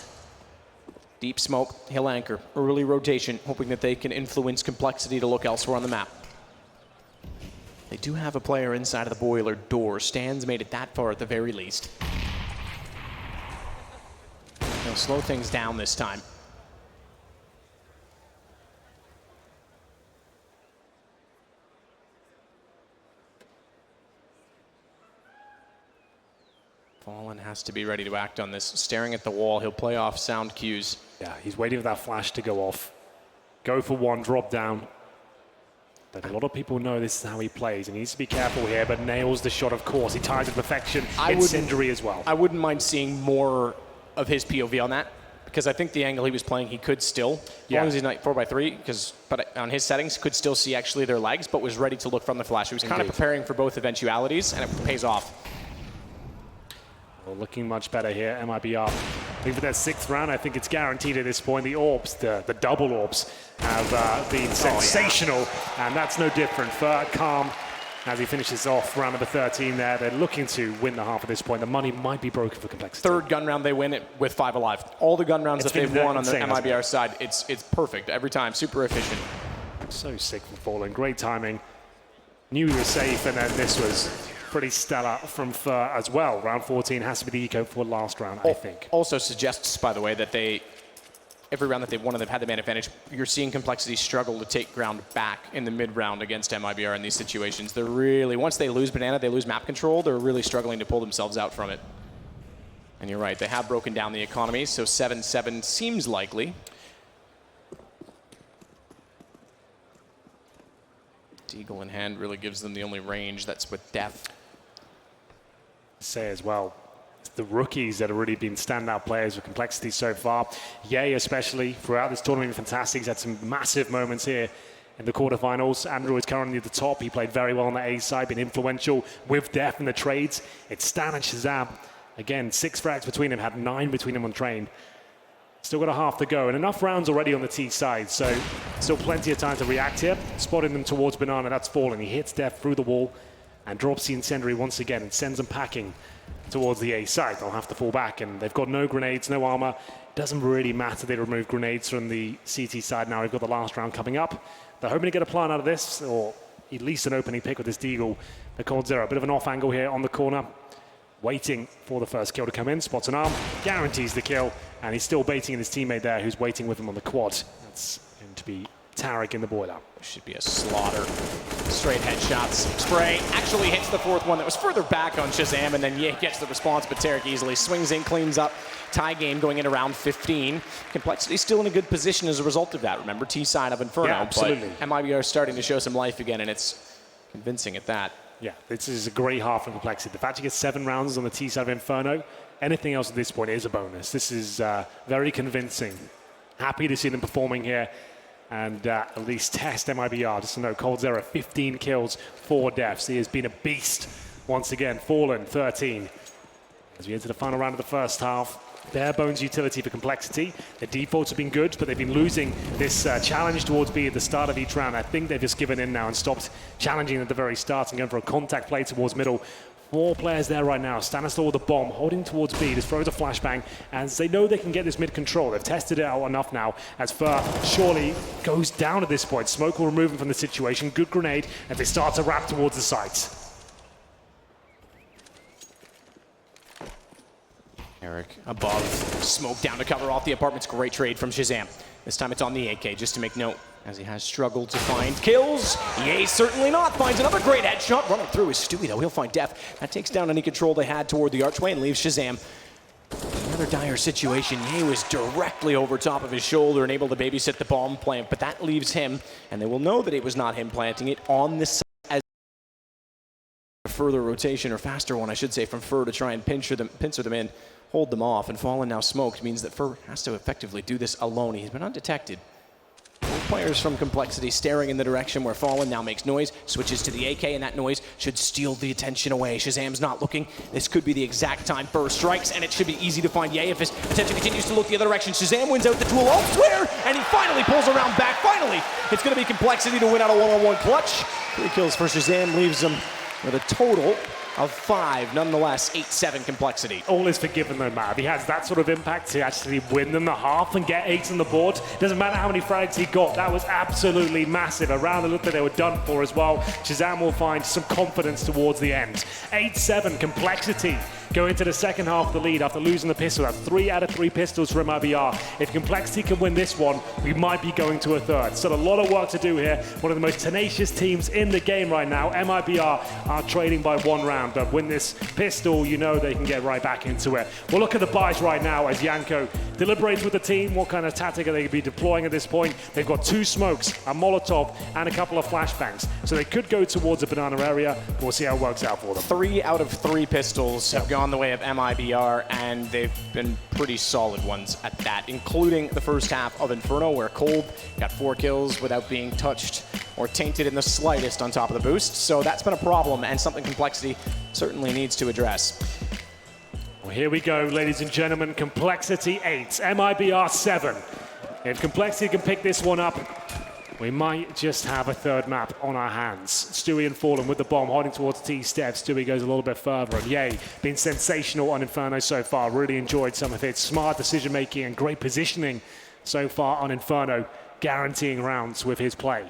Deep smoke, he'll anchor, early rotation, hoping that they can influence Complexity to look elsewhere on the map. They do have a player inside of the boiler door. Stan's made it that far at the very least. They'll slow things down this time. Fallen has to be ready to act on this. Staring at the wall, he'll play off sound cues. Yeah, he's waiting for that flash to go off. Go for one, drop down. But a lot of people know this is how he plays, and he needs to be careful here, but nails the shot, of course. He ties it to perfection. Incendiary as well. I wouldn't mind seeing more of his POV on that, because I think the angle he was playing, he could still, as long as he's not 4x3, but on his settings, could still see actually their legs, but was ready to look from the flash. He was kind of preparing for both eventualities, and it pays off. Well, looking much better here, MiBR. I think for their 6th round, I think it's guaranteed at this point. The AWPs, the double AWPs, have been sensational, and that's no different. Fert calm as he finishes off round number 13 there. They're looking to win the half at this point. The money might be broken for Complexity. 3rd gun round, they win it with 5 alive. All the gun rounds that they've won on the MiBR side, it's perfect every time, super efficient. So sick from Fallen, great timing. Knew he was safe, and then this was pretty stellar from Fur as well. Round 14 has to be the eco for last round, I think. Also suggests, by the way, that they every round that they've won and they've had the man advantage, you're seeing Complexity struggle to take ground back in the mid-round against MiBR in these situations. They're really, once they lose Banana, they lose map control, they're really struggling to pull themselves out from it. And you're right, they have broken down the economy, so 7-7 seems likely. Deagle in hand really gives them the only range that's with Def. Say as well, the rookies that have really been standout players with Complexity so far. Ye especially throughout this tournament, fantastic. He's had some massive moments here in the quarterfinals. Andrew is currently at the top. He played very well on the A side, been influential with Def in the trades. It's Stan and Shazam. Again, 6 frags between them, had 9 between them on train. Still got a half to go, and enough rounds already on the T side, so still plenty of time to react here. Spotting them towards Banana, that's falling. He hits Def through the wall and drops the incendiary once again and sends them packing towards the A side. They'll have to fall back, and they've got no grenades, no armor. Doesn't really matter they remove grenades from the CT side now. We've got the last round coming up. They're hoping to get a plan out of this, or at least an opening pick with this Deagle. The Cold Zero, a bit of an off angle here on the corner. Waiting for the first kill to come in. Spots an arm, guarantees the kill, and he's still baiting in his teammate there who's waiting with him on the quad. That's going to be Tarek in the boiler. Should be a slaughter. Straight headshots. Spray actually hits the 4th one that was further back on Shazam, and then Ye gets the response, but Tarek easily swings in, cleans up. Tie game going into round 15. Complexity still in a good position as a result of that. Remember, T side of Inferno, yeah, absolutely. But MiBR is starting to show some life again, and it's convincing at that. Yeah, this is a great half in Complexity. The fact you get 7 rounds on the T side of Inferno, anything else at this point is a bonus. This is very convincing. Happy to see them performing here and at least test MiBR. Just to know, Cold Zero, 15 kills, 4 deaths. He has been a beast once again. Fallen, 13. As we enter the final round of the first half, bare bones utility for Complexity. The defaults have been good, but they've been losing this challenge towards B at the start of each round. I think they've just given in now and stopped challenging at the very start and going for a contact play towards middle. 4 players there right now. Stanislaw with the bomb, holding towards B. Just throws a flashbang, as they know they can get this mid control. They've tested it out enough now, as Fur surely goes down at this point. Smoke will remove him from the situation. Good grenade, as they start to wrap towards the sites. Eric above, smoke down to cover off the apartments. Great trade from Shazam. This time it's on the AK, just to make note, as he has struggled to find kills. Yay, certainly not. Finds another great headshot. Running through is Stewie, though. He'll find Def. That takes down any control they had toward the archway and leaves Shazam. Another dire situation. Ye was directly over top of his shoulder and able to babysit the bomb plant, but that leaves him, and they will know that it was not him planting it, on the side as a further rotation, or faster one, I should say, from Fur to try and pincer them in. Hold them off, and Fallen now smoked means that Fur has to effectively do this alone. He's been undetected. Both players from Complexity staring in the direction where Fallen now makes noise, switches to the AK, and that noise should steal the attention away. Shazam's not looking. This could be the exact time Fur strikes, and it should be easy to find Ye if his attention continues to look the other direction. Shazam wins out the duel elsewhere, and he finally pulls around back. Finally, it's going to be Complexity to win out a one-on-one clutch. 3 kills for Shazam leaves him with a total of 5, nonetheless, 8-7 Complexity. All is forgiven though, Matt. If he has that sort of impact to actually win them the half and get 8 on the board, doesn't matter how many frags he got, that was absolutely massive. A round that looked like they were done for as well. Shazam will find some confidence towards the end. 8-7 Complexity go into the second half of the lead after losing the pistol. That's 3 out of 3 pistols for MiBR. If Complexity can win this one, we might be going to a third. Still a lot of work to do here. One of the most tenacious teams in the game right now. MiBR are trading by 1 round, but win this pistol, you know they can get right back into it. We'll look at the buys right now as Yanko deliberates with the team. What kind of tactic are they going to be deploying at this point? They've got 2 smokes, a Molotov, and a couple of flashbangs. So they could go towards a banana area. We'll see how it works out for them. 3 out of 3 pistols have gone the way of MiBR, and they've been pretty solid ones at that, including the first half of Inferno, where Cold got 4 kills without being touched or tainted in the slightest on top of the boost. So that's been a problem, and something Complexity certainly needs to address. Well, here we go, ladies and gentlemen. Complexity 8, MiBR 7. If Complexity can pick this one up, we might just have a third map on our hands. Stewie and Fallen with the bomb, holding towards T-Step. Stewie goes a little bit further, and Ye, been sensational on Inferno so far. Really enjoyed some of its smart decision-making and great positioning so far on Inferno, guaranteeing rounds with his play.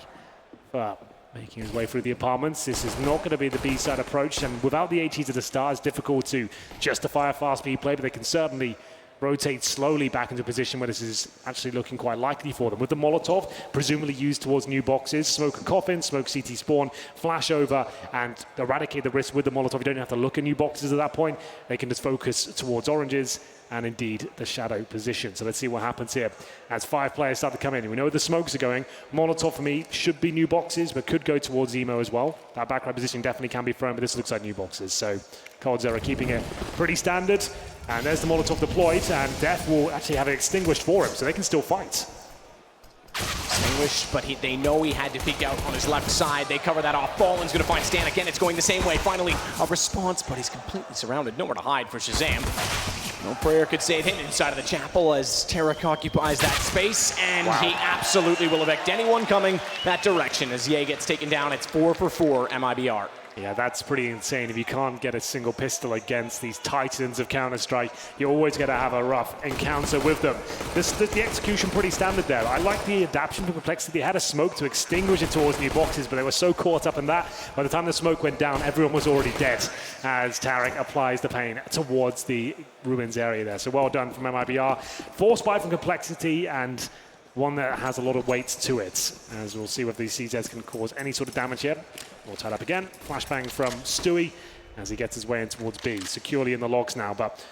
Making his way through the apartments. This is not going to be the B-side approach, and without the HEs at the start, it's difficult to justify a fast speed play, but they can certainly rotate slowly back into a position where this is actually looking quite likely for them. With the Molotov, presumably used towards new boxes, smoke a coffin, smoke CT spawn, flash over, and eradicate the risk with the Molotov. You don't have to look at new boxes at that point. They can just focus towards oranges and indeed the shadow position. So let's see what happens here as 5 players start to come in. We know where the smokes are going. Molotov for me should be new boxes, but could go towards Emo as well. That backline position definitely can be firm, but this looks like new boxes. So coldzera keeping it pretty standard. And there's the Molotov deployed, and Death will actually have it extinguished for him, so they can still fight. Extinguished, but they know he had to peek out on his left side. They cover that off. Fallen's going to find Stan again. It's going the same way. Finally, a response, but he's completely surrounded. Nowhere to hide for Shazam. No prayer could save him inside of the chapel as Tarek occupies that space, and he absolutely will evict anyone coming that direction as Ye gets taken down. It's 4 for 4 MiBR. Yeah, that's pretty insane. If you can't get a single pistol against these titans of Counter-Strike, you're always going to have a rough encounter with them. The execution pretty standard there. I like the adaptation from Complexity. They had a smoke to extinguish it towards new boxes, but they were so caught up in that. By the time the smoke went down, everyone was already dead as Tarek applies the pain towards the ruins area there. So well done from MiBR. Force buy from Complexity, and one that has a lot of weight to it, as we'll see whether these CZs can cause any sort of damage here. All tied up again. Flashbang from Stewie as he gets his way in towards B. Securely in the logs now, but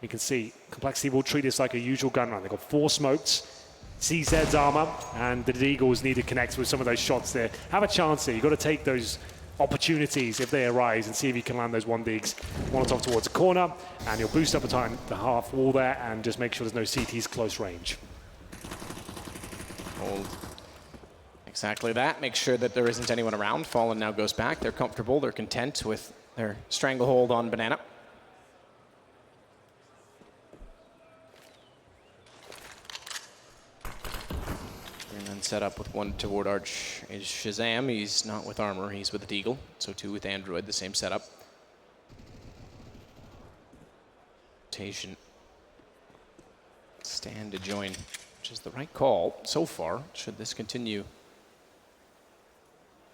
you can see Complexity will treat this like a usual gun run. They've got 4 smokes, CZ's armor, and the Eagles need to connect with some of those shots there. Have a chance here. You've got to take those opportunities if they arise and see if you can land those 1-digs. Molotov towards the corner, and you'll boost up the half wall there and just make sure there's no CTs close range. Hold. Exactly that. Make sure that there isn't anyone around. Fallen now goes back. They're comfortable. They're content with their stranglehold on Banana. And then set up with one toward Arch is Shazam. He's not with armor. He's with the Deagle. So 2 with Android. The same setup. Rotation. Stand to join, which is the right call so far. Should this continue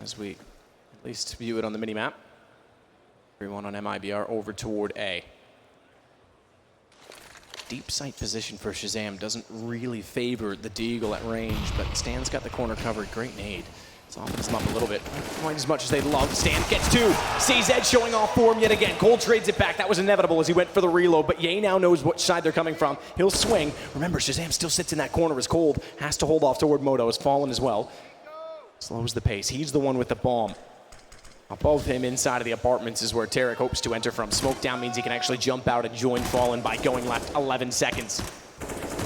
as we at least view it on the mini-map. Everyone on MiBR over toward A. Deep sight position for Shazam doesn't really favor the Deagle at range, but Stan's got the corner covered. Great nade. Softens him up a little bit. Quite as much as they'd love. Stan gets 2. CZ showing off for him yet again. Cold trades it back. That was inevitable as he went for the reload, but Ye now knows which side they're coming from. He'll swing. Remember, Shazam still sits in that corner as Cold has to hold off toward Moto. Has fallen as well. Slows the pace. He's the one with the bomb. Above him, inside of the apartments, is where Tarek hopes to enter from. Smoke down means he can actually jump out and join Fallen by going left 11 seconds.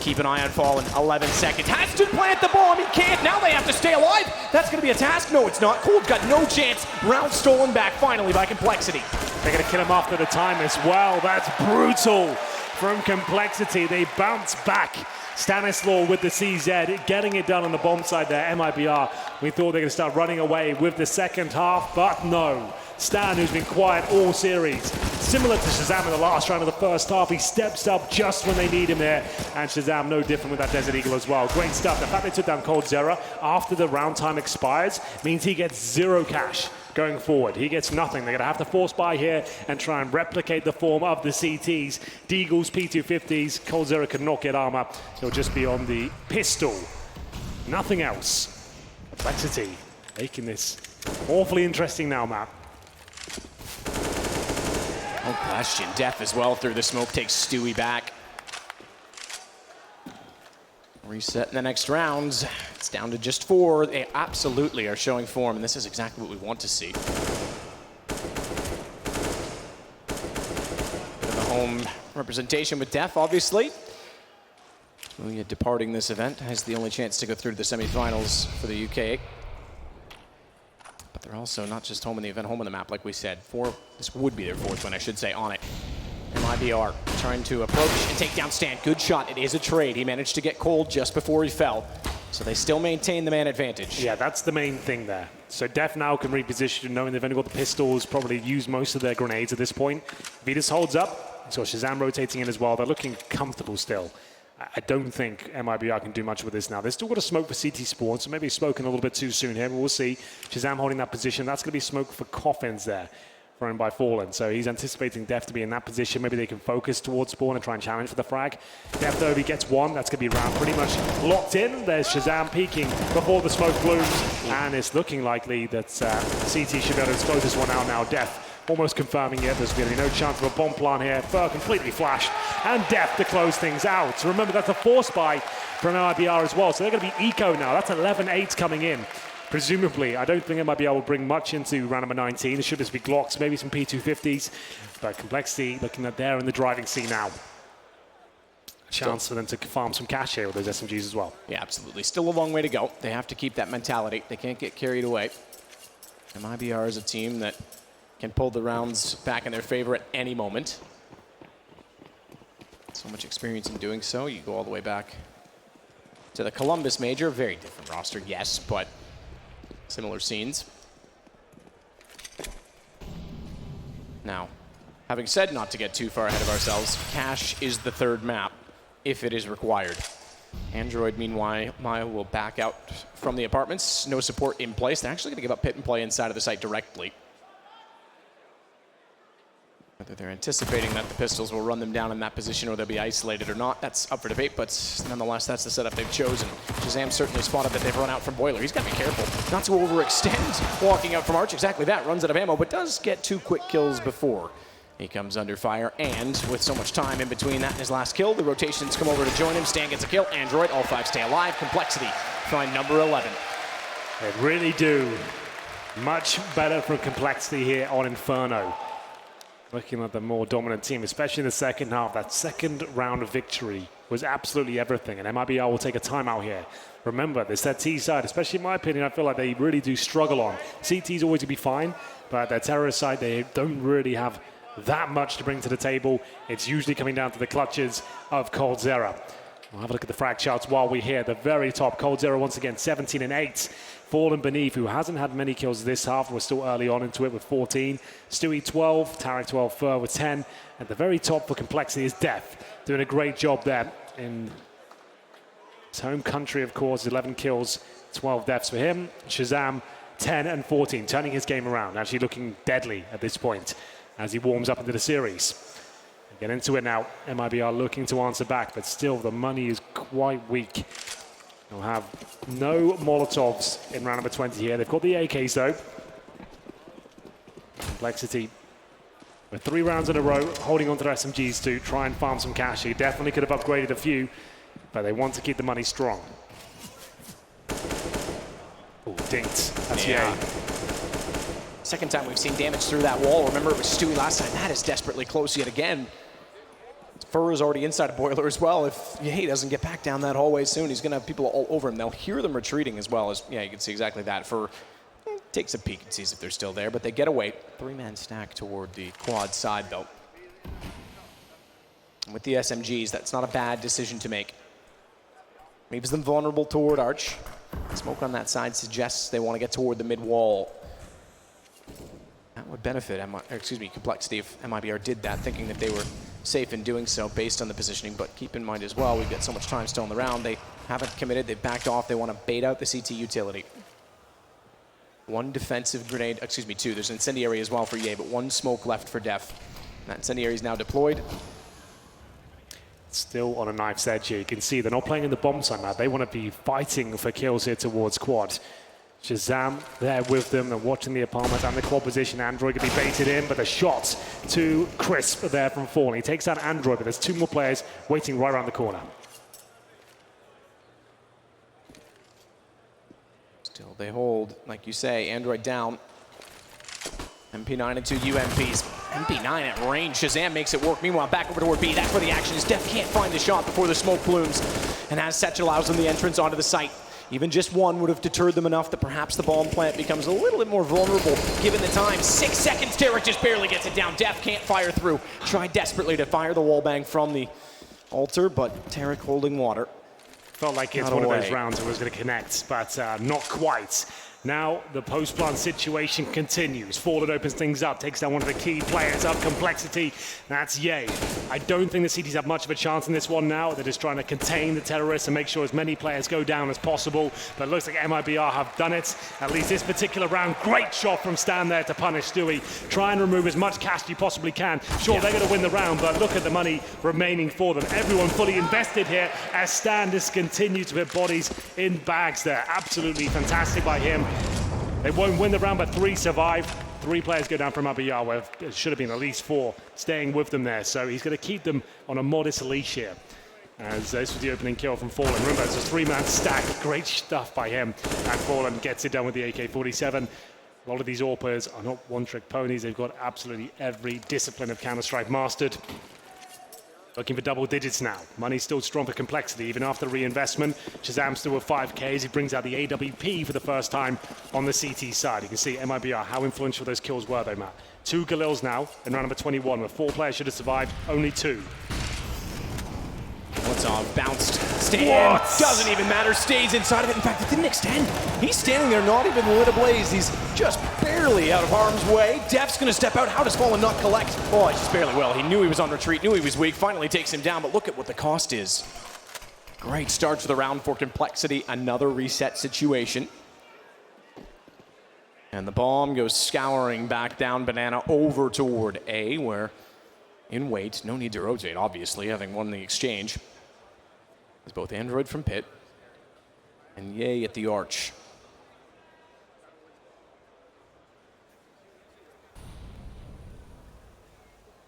Keep an eye on Fallen, 11 seconds. Has to plant the bomb, he can't. Now they have to stay alive. That's going to be a task. No, it's not. Cold's got no chance. Round stolen back finally by Complexity. They're going to kill him after the time as well. That's brutal from Complexity. They bounce back. Stanislaw with the CZ, getting it done on the bomb side there. MiBR, we thought they were going to start running away with the second half, but no. Stan, who's been quiet all series, similar to Shazam in the last round of the first half, he steps up just when they need him there, and Shazam no different with that Desert Eagle as well. Great stuff. The fact they took down coldzera after the round time expires means he gets 0 cash going forward. He gets nothing. They're going to have to force buy here and try and replicate the form of the CTs. Deagles, P250s, coldzera could not get armor. He'll just be on the pistol. Nothing else. Complexity making this awfully interesting now, Matt. No question. Death as well through the smoke takes Stewie back. Reset in the next round. It's down to just 4. They absolutely are showing form, and this is exactly what we want to see. Bit of a home representation with Death, obviously. Luya departing this event has the only chance to go through to the semifinals for the UK. But they're also not just home in the event, home on the map, like we said. This would be their 4th win, I should say, on it. MiBR trying to approach and take down Stan. Good shot. It is a trade. He managed to get Cold just before he fell. So they still maintain the man advantage. Yeah, that's the main thing there. So Def now can reposition, knowing they've only got the pistols, probably use most of their grenades at this point. Vitas holds up. So Shazam rotating in as well. They're looking comfortable still. I don't think MiBR can do much with this now. They've still got a smoke for CT spawn, so maybe spoken a little bit too soon here, but we'll see. Shazam holding that position. That's going to be smoke for coffins there thrown by Fallen. So he's anticipating Def to be in that position. Maybe they can focus towards spawn and try and challenge for the frag. Def, though, if he gets one, that's going to be round pretty much locked in. There's Shazam peeking before the smoke blooms. And it's looking likely that CT should be able to close this one out now. Def almost confirming it. There's going to be no chance of a bomb plant here. Fur completely flashed. And Def to close things out. So remember, that's a force buy from MiBR as well. So they're going to be eco now. That's 11-8 coming in. Presumably, I don't think MiBR will bring much into round number 19. There should just be Glocks, maybe some P250s. But Complexity looking at there in the driving seat now. Chance for them to farm some cash here with those SMGs as well. Yeah, absolutely. Still a long way to go. They have to keep that mentality. They can't get carried away. MiBR is a team that can pull the rounds back in their favor at any moment. So much experience in doing so. You go all the way back to the Columbus Major. Very different roster, yes, but similar scenes. Now, having said not to get too far ahead of ourselves, Cash is the third map, if it is required. Android, meanwhile, will back out from the apartments. No support in place. They're actually going to give up pit and play inside of the site directly. Whether they're anticipating that the pistols will run them down in that position or they'll be isolated or not, that's up for debate, but nonetheless, that's the setup they've chosen. Shazam certainly spotted that they've run out from Boiler. He's got to be careful not to overextend walking out from Arch. Exactly that, runs out of ammo, but does get 2 quick kills before he comes under fire. And with so much time in between that and his last kill, the rotations come over to join him. Stan gets a kill. Android, all 5 stay alive. Complexity find number 11. They really do. Much better from Complexity here on Inferno. Looking at the more dominant team, especially in the second half. That second round of victory was absolutely everything, and MiBR will take a timeout here. Remember, there's that T side, especially in my opinion, I feel like they really do struggle on. CT's always going to be fine, but their terrorist side, they don't really have that much to bring to the table. It's usually coming down to the clutches of coldzera. We'll have a look at the frag charts while we're here. The very top, coldzera once again, 17-8. Fallen beneath, who hasn't had many kills this half. We're still early on into it with 14. Stewie 12, Tarek 12, Fur with 10. At the very top for Complexity is Def, doing a great job there in his home country, of course. 11 kills, 12 deaths for him. Shazam 10 and 14, turning his game around, actually looking deadly at this point as he warms up into the series. Get into it now. MiBR looking to answer back, but still the money is quite weak. They'll have no Molotovs in round number 20 here. They've got the AKs though. Complexity with 3 rounds in a row, holding on to their SMGs to try and farm some cash. He definitely could have upgraded a few, but they want to keep the money strong. Oh, dinked. That's yeah. Ye. Second time we've seen damage through that wall. Remember, it was Stewie last time. That is desperately close yet again. Fur is already inside a Boiler as well. If Ye doesn't get back down that hallway soon, he's going to have people all over him. They'll hear them retreating as well as, yeah, you can see exactly that. Fur takes a peek and sees if they're still there, but they get away. 3-man stack toward the quad side, though. And with the SMGs, that's not a bad decision to make. Leaves them vulnerable toward Arch. Smoke on that side suggests they want to get toward the mid-wall. That would benefit Complexity if MiBR did that, thinking that they were safe in doing so based on the positioning. But keep in mind as well, we've got so much time still in the round. They haven't committed, they've backed off. They want to bait out the CT utility. 1 defensive grenade, 2. There's an incendiary as well for Ye, but 1 smoke left for Def. That incendiary is now deployed. Still on a knife's edge here. You can see they're not playing in the bomb side now. They want to be fighting for kills here towards quad. Shazam there with them. They're watching the apartment and the quad position. Android can be baited in, but the shot to Crisp there from Fallen. He takes out Android, but there's 2 more players waiting right around the corner. Still they hold, like you say, Android down. MP9 and 2 UMPs. MP9 at range. Shazam makes it work. Meanwhile, back over toward B. That's where the action is. Def can't find the shot before the smoke blooms. And as Setch allows them the entrance onto the site. Even just 1 would have deterred them enough that perhaps the bomb plant becomes a little bit more vulnerable given the time. 6 seconds, Derek just barely gets it down. Def can't fire through. Tried desperately to fire the wall bang from the altar, but Tarek holding water. Felt like it's one of those rounds that was going to connect, but not quite. Now the post-plant situation continues. Fallen opens things up, takes down one of the key players of Complexity. That's Ye. I don't think the CTs have much of a chance in this one now. They're just trying to contain the terrorists and make sure as many players go down as possible. But it looks like MiBR have done it, at least this particular round. Great shot from Stan there to punish Stewie. Try and remove as much cash as you possibly can. Sure, they're going to win the round, but look at the money remaining for them. Everyone fully invested here as Stan just continues to put bodies in bags there. Absolutely fantastic by him. They won't win the round, but 3 survive. 3 players go down from MiBR, where it should have been at least 4 staying with them there. So he's going to keep them on a modest leash here. As this was the opening kill from Fallen. Remember, it's a 3-man stack. Great stuff by him. And Fallen gets it done with the AK-47. A lot of these AWPers are not one-trick ponies. They've got absolutely every discipline of Counter-Strike mastered. Looking for double digits now. Money's still strong for Complexity, even after the reinvestment. Shazam still with 5Ks. He brings out the AWP for the first time on the CT side. You can see MiBR, how influential those kills were though, Matt. 2 Galils now in round number 21, where 4 players should have survived, only 2. What's on? Bounced. Stand. Doesn't even matter. Stays inside of it. In fact, it didn't extend. He's standing there, not even lit ablaze. He's just barely out of harm's way. Def's going to step out. How does Fallen not collect? Oh, just barely will. He knew he was on retreat, knew he was weak. Finally takes him down, but look at what the cost is. Great start to the round for Complexity. Another reset situation. And the bomb goes scouring back down Banana over toward A, where in wait, no need to rotate, obviously, having won the exchange. It's both Android from pit and Yay at the arch.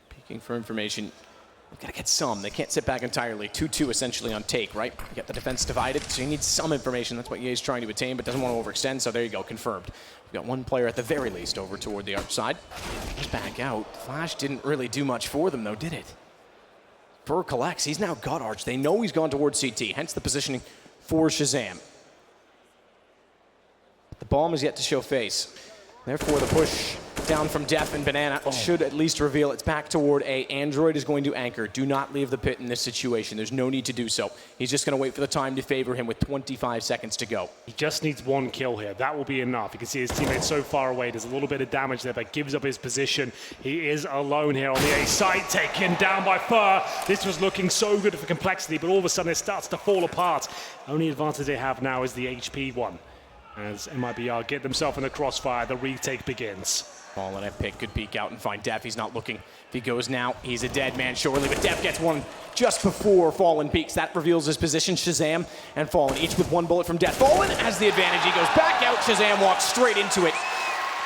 Peeking for information. We've got to get some. They can't sit back entirely. 2-2 essentially on take, right? You get the defense divided, so you need some information. That's what Ye's trying to attain, but doesn't want to overextend, so there you go, confirmed. We've got 1 player at the very least over toward the arch side. Just back out. Flash didn't really do much for them, though, did it? Burr collects. He's now got arch. They know he's gone towards CT, hence the positioning for Shazam. The bomb is yet to show face. Therefore, the push down from Def and Banana should at least reveal it's back toward A. Android is going to anchor. Do not leave the pit in this situation. There's no need to do so. He's just going to wait for the time to favor him with 25 seconds to go. He just needs 1 kill here. That will be enough. You can see his teammate so far away. There's a little bit of damage there, but gives up his position. He is alone here on the A site, taken down by Fur. This was looking so good for Complexity, but all of a sudden it starts to fall apart. Only advantage they have now is the HP one. As MiBR get themselves in the crossfire, the retake begins. Fallen at pick could peek out and find Def. He's not looking. If he goes now, he's a dead man surely, but Def gets one just before Fallen peeks. That reveals his position. Shazam and Fallen, each with 1 bullet from Def. Fallen has the advantage. He goes back out. Shazam walks straight into it.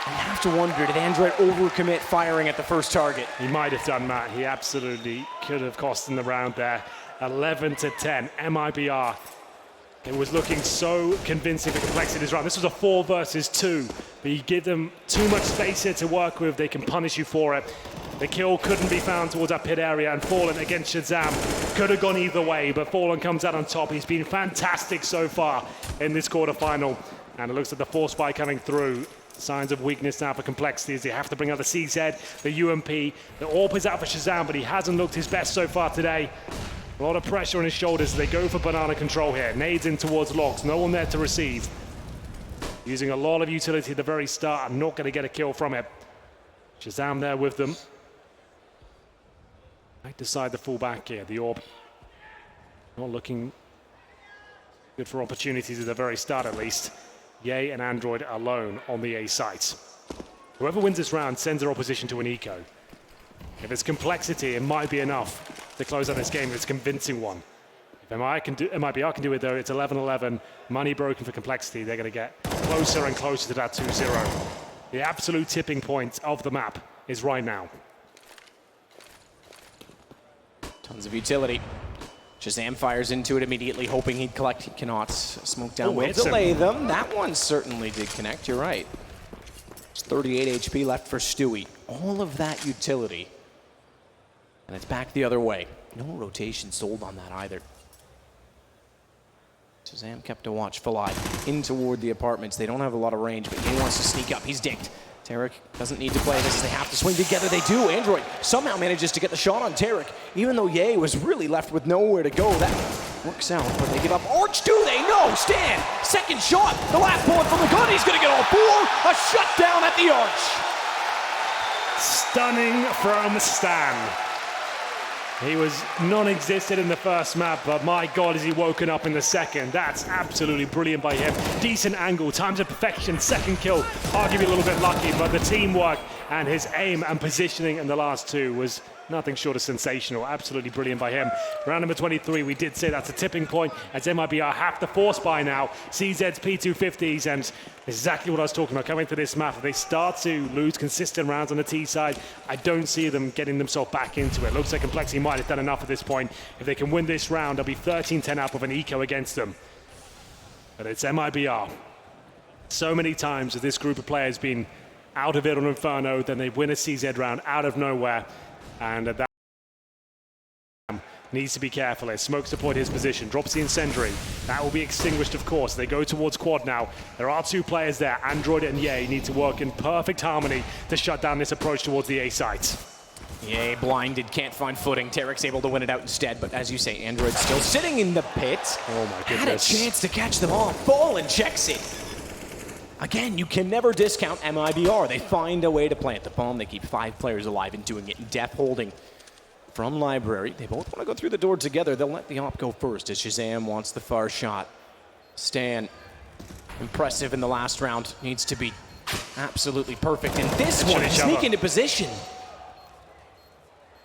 You have to wonder, did Android overcommit firing at the first target? He might have done, Matt. He absolutely could have cost him the round there. 11-10, MiBR. It was looking so convincing for Complexity this round. This was a 4 versus 2, but you give them too much space here to work with, they can punish you for it. The kill couldn't be found towards that pit area, and Fallen against Shazam could have gone either way, but Fallen comes out on top. He's been fantastic so far in this quarterfinal, and it looks like the force fight coming through. Signs of weakness now for Complexity as they have to bring out the CZ, the UMP. The AWP is out for Shazam, but he hasn't looked his best so far today. A lot of pressure on his shoulders as they go for banana control here. Nades in towards logs, no one there to receive. Using a lot of utility at the very start. I'm not going to get a kill from it. Shazam there with them. Might decide to fall back here. The AWP not looking good for opportunities at the very start at least. Yay and Android alone on the A site. Whoever wins this round sends their opposition to an eco. If it's Complexity, it might be enough to close out this game if it's a convincing one. If MiBR can do it though, it's 11-11. Money broken for Complexity. They're going to get closer and closer to that 2-0. The absolute tipping point of the map is right now. Tons of utility. Shazam fires into it immediately, hoping he'd collect. He cannot. Smoke down will delay them. That one certainly did connect, you're right. It's 38 HP left for Stewie. All of that utility. And it's back the other way. No rotation sold on that either. Shazam kept a watchful eye in toward the apartments. They don't have a lot of range, but he wants to sneak up. He's dinked. Tarek doesn't need to play this. They have to swing together. They do. Android somehow manages to get the shot on Tarek, even though Ye was really left with nowhere to go. That works out, but they give up. Arch, do they? No, Stan. Second shot. The last bullet from the gun. He's going to get all 4. A shutdown at the Arch. Stunning from Stan. He was non-existent in the first map, but my God, is he woken up in the second. That's absolutely brilliant by him. Decent angle, times of perfection, second kill. Arguably a little bit lucky, but the teamwork and his aim and positioning in the last two was nothing short of sensational. Absolutely brilliant by him. Round number 23, we did say that's a tipping point, as MiBR have the force by now. CZ's P250s, and exactly what I was talking about coming to this map. If they start to lose consistent rounds on the T side, I don't see them getting themselves back into it. Looks like Complexity might have done enough at this point. If they can win this round, they'll be 13-10 up with an eco against them. But it's MiBR. So many times has this group of players been out of it on Inferno, then they win a CZ round out of nowhere. And that needs to be careful here. Smokes deployed his position, drops the incendiary. That will be extinguished, of course. They go towards quad now. There are two players there. Android and Ye need to work in perfect harmony to shut down this approach towards the A site. Yay, blinded, can't find footing. Tarek's able to win it out instead, but as you say, Android still sitting in the pit. Oh my goodness. Had a chance to catch them off. Fallen checks it. Again, you can never discount MiBR. They find a way to plant the bomb. They keep 5 players alive and doing it. And Def holding from Library. They both want to go through the door together. They'll let the op go first as Shazam wants the far shot. Stan, impressive in the last round. Needs to be absolutely perfect. And this one, sneak into position.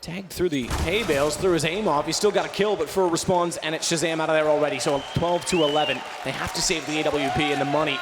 Tagged through the hay bales, threw his aim off. He's still got a kill, but Fur responds, and it's Shazam out of there already. So 12-11. They have to save the AWP and the money.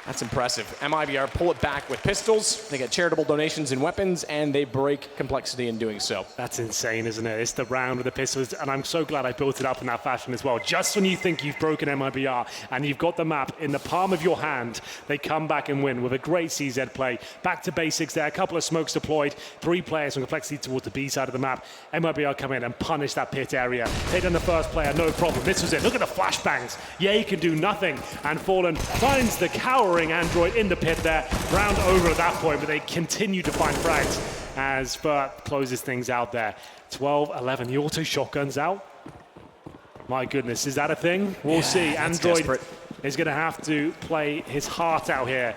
That's impressive. MiBR pull it back with pistols. They get charitable donations and weapons, and they break Complexity in doing so. That's insane, isn't it? It's the round with the pistols, and I'm so glad I built it up in that fashion as well. Just when you think you've broken MiBR and you've got the map in the palm of your hand, they come back and win with a great CZ play. Back to basics there, a couple of smokes deployed, 3 players from Complexity towards the B side of the map. MiBR come in and punish that pit area. Take down the first player, no problem. This was it. Look at the flashbangs. Ye can do nothing, and Fallen finds the cowering Android in the pit there. Round over at that point, but they continue to find frags as Burt closes things out there. 12-11, the auto shotgun's out. My goodness, is that a thing? We'll see. Android desperate. Is going to have to play his heart out here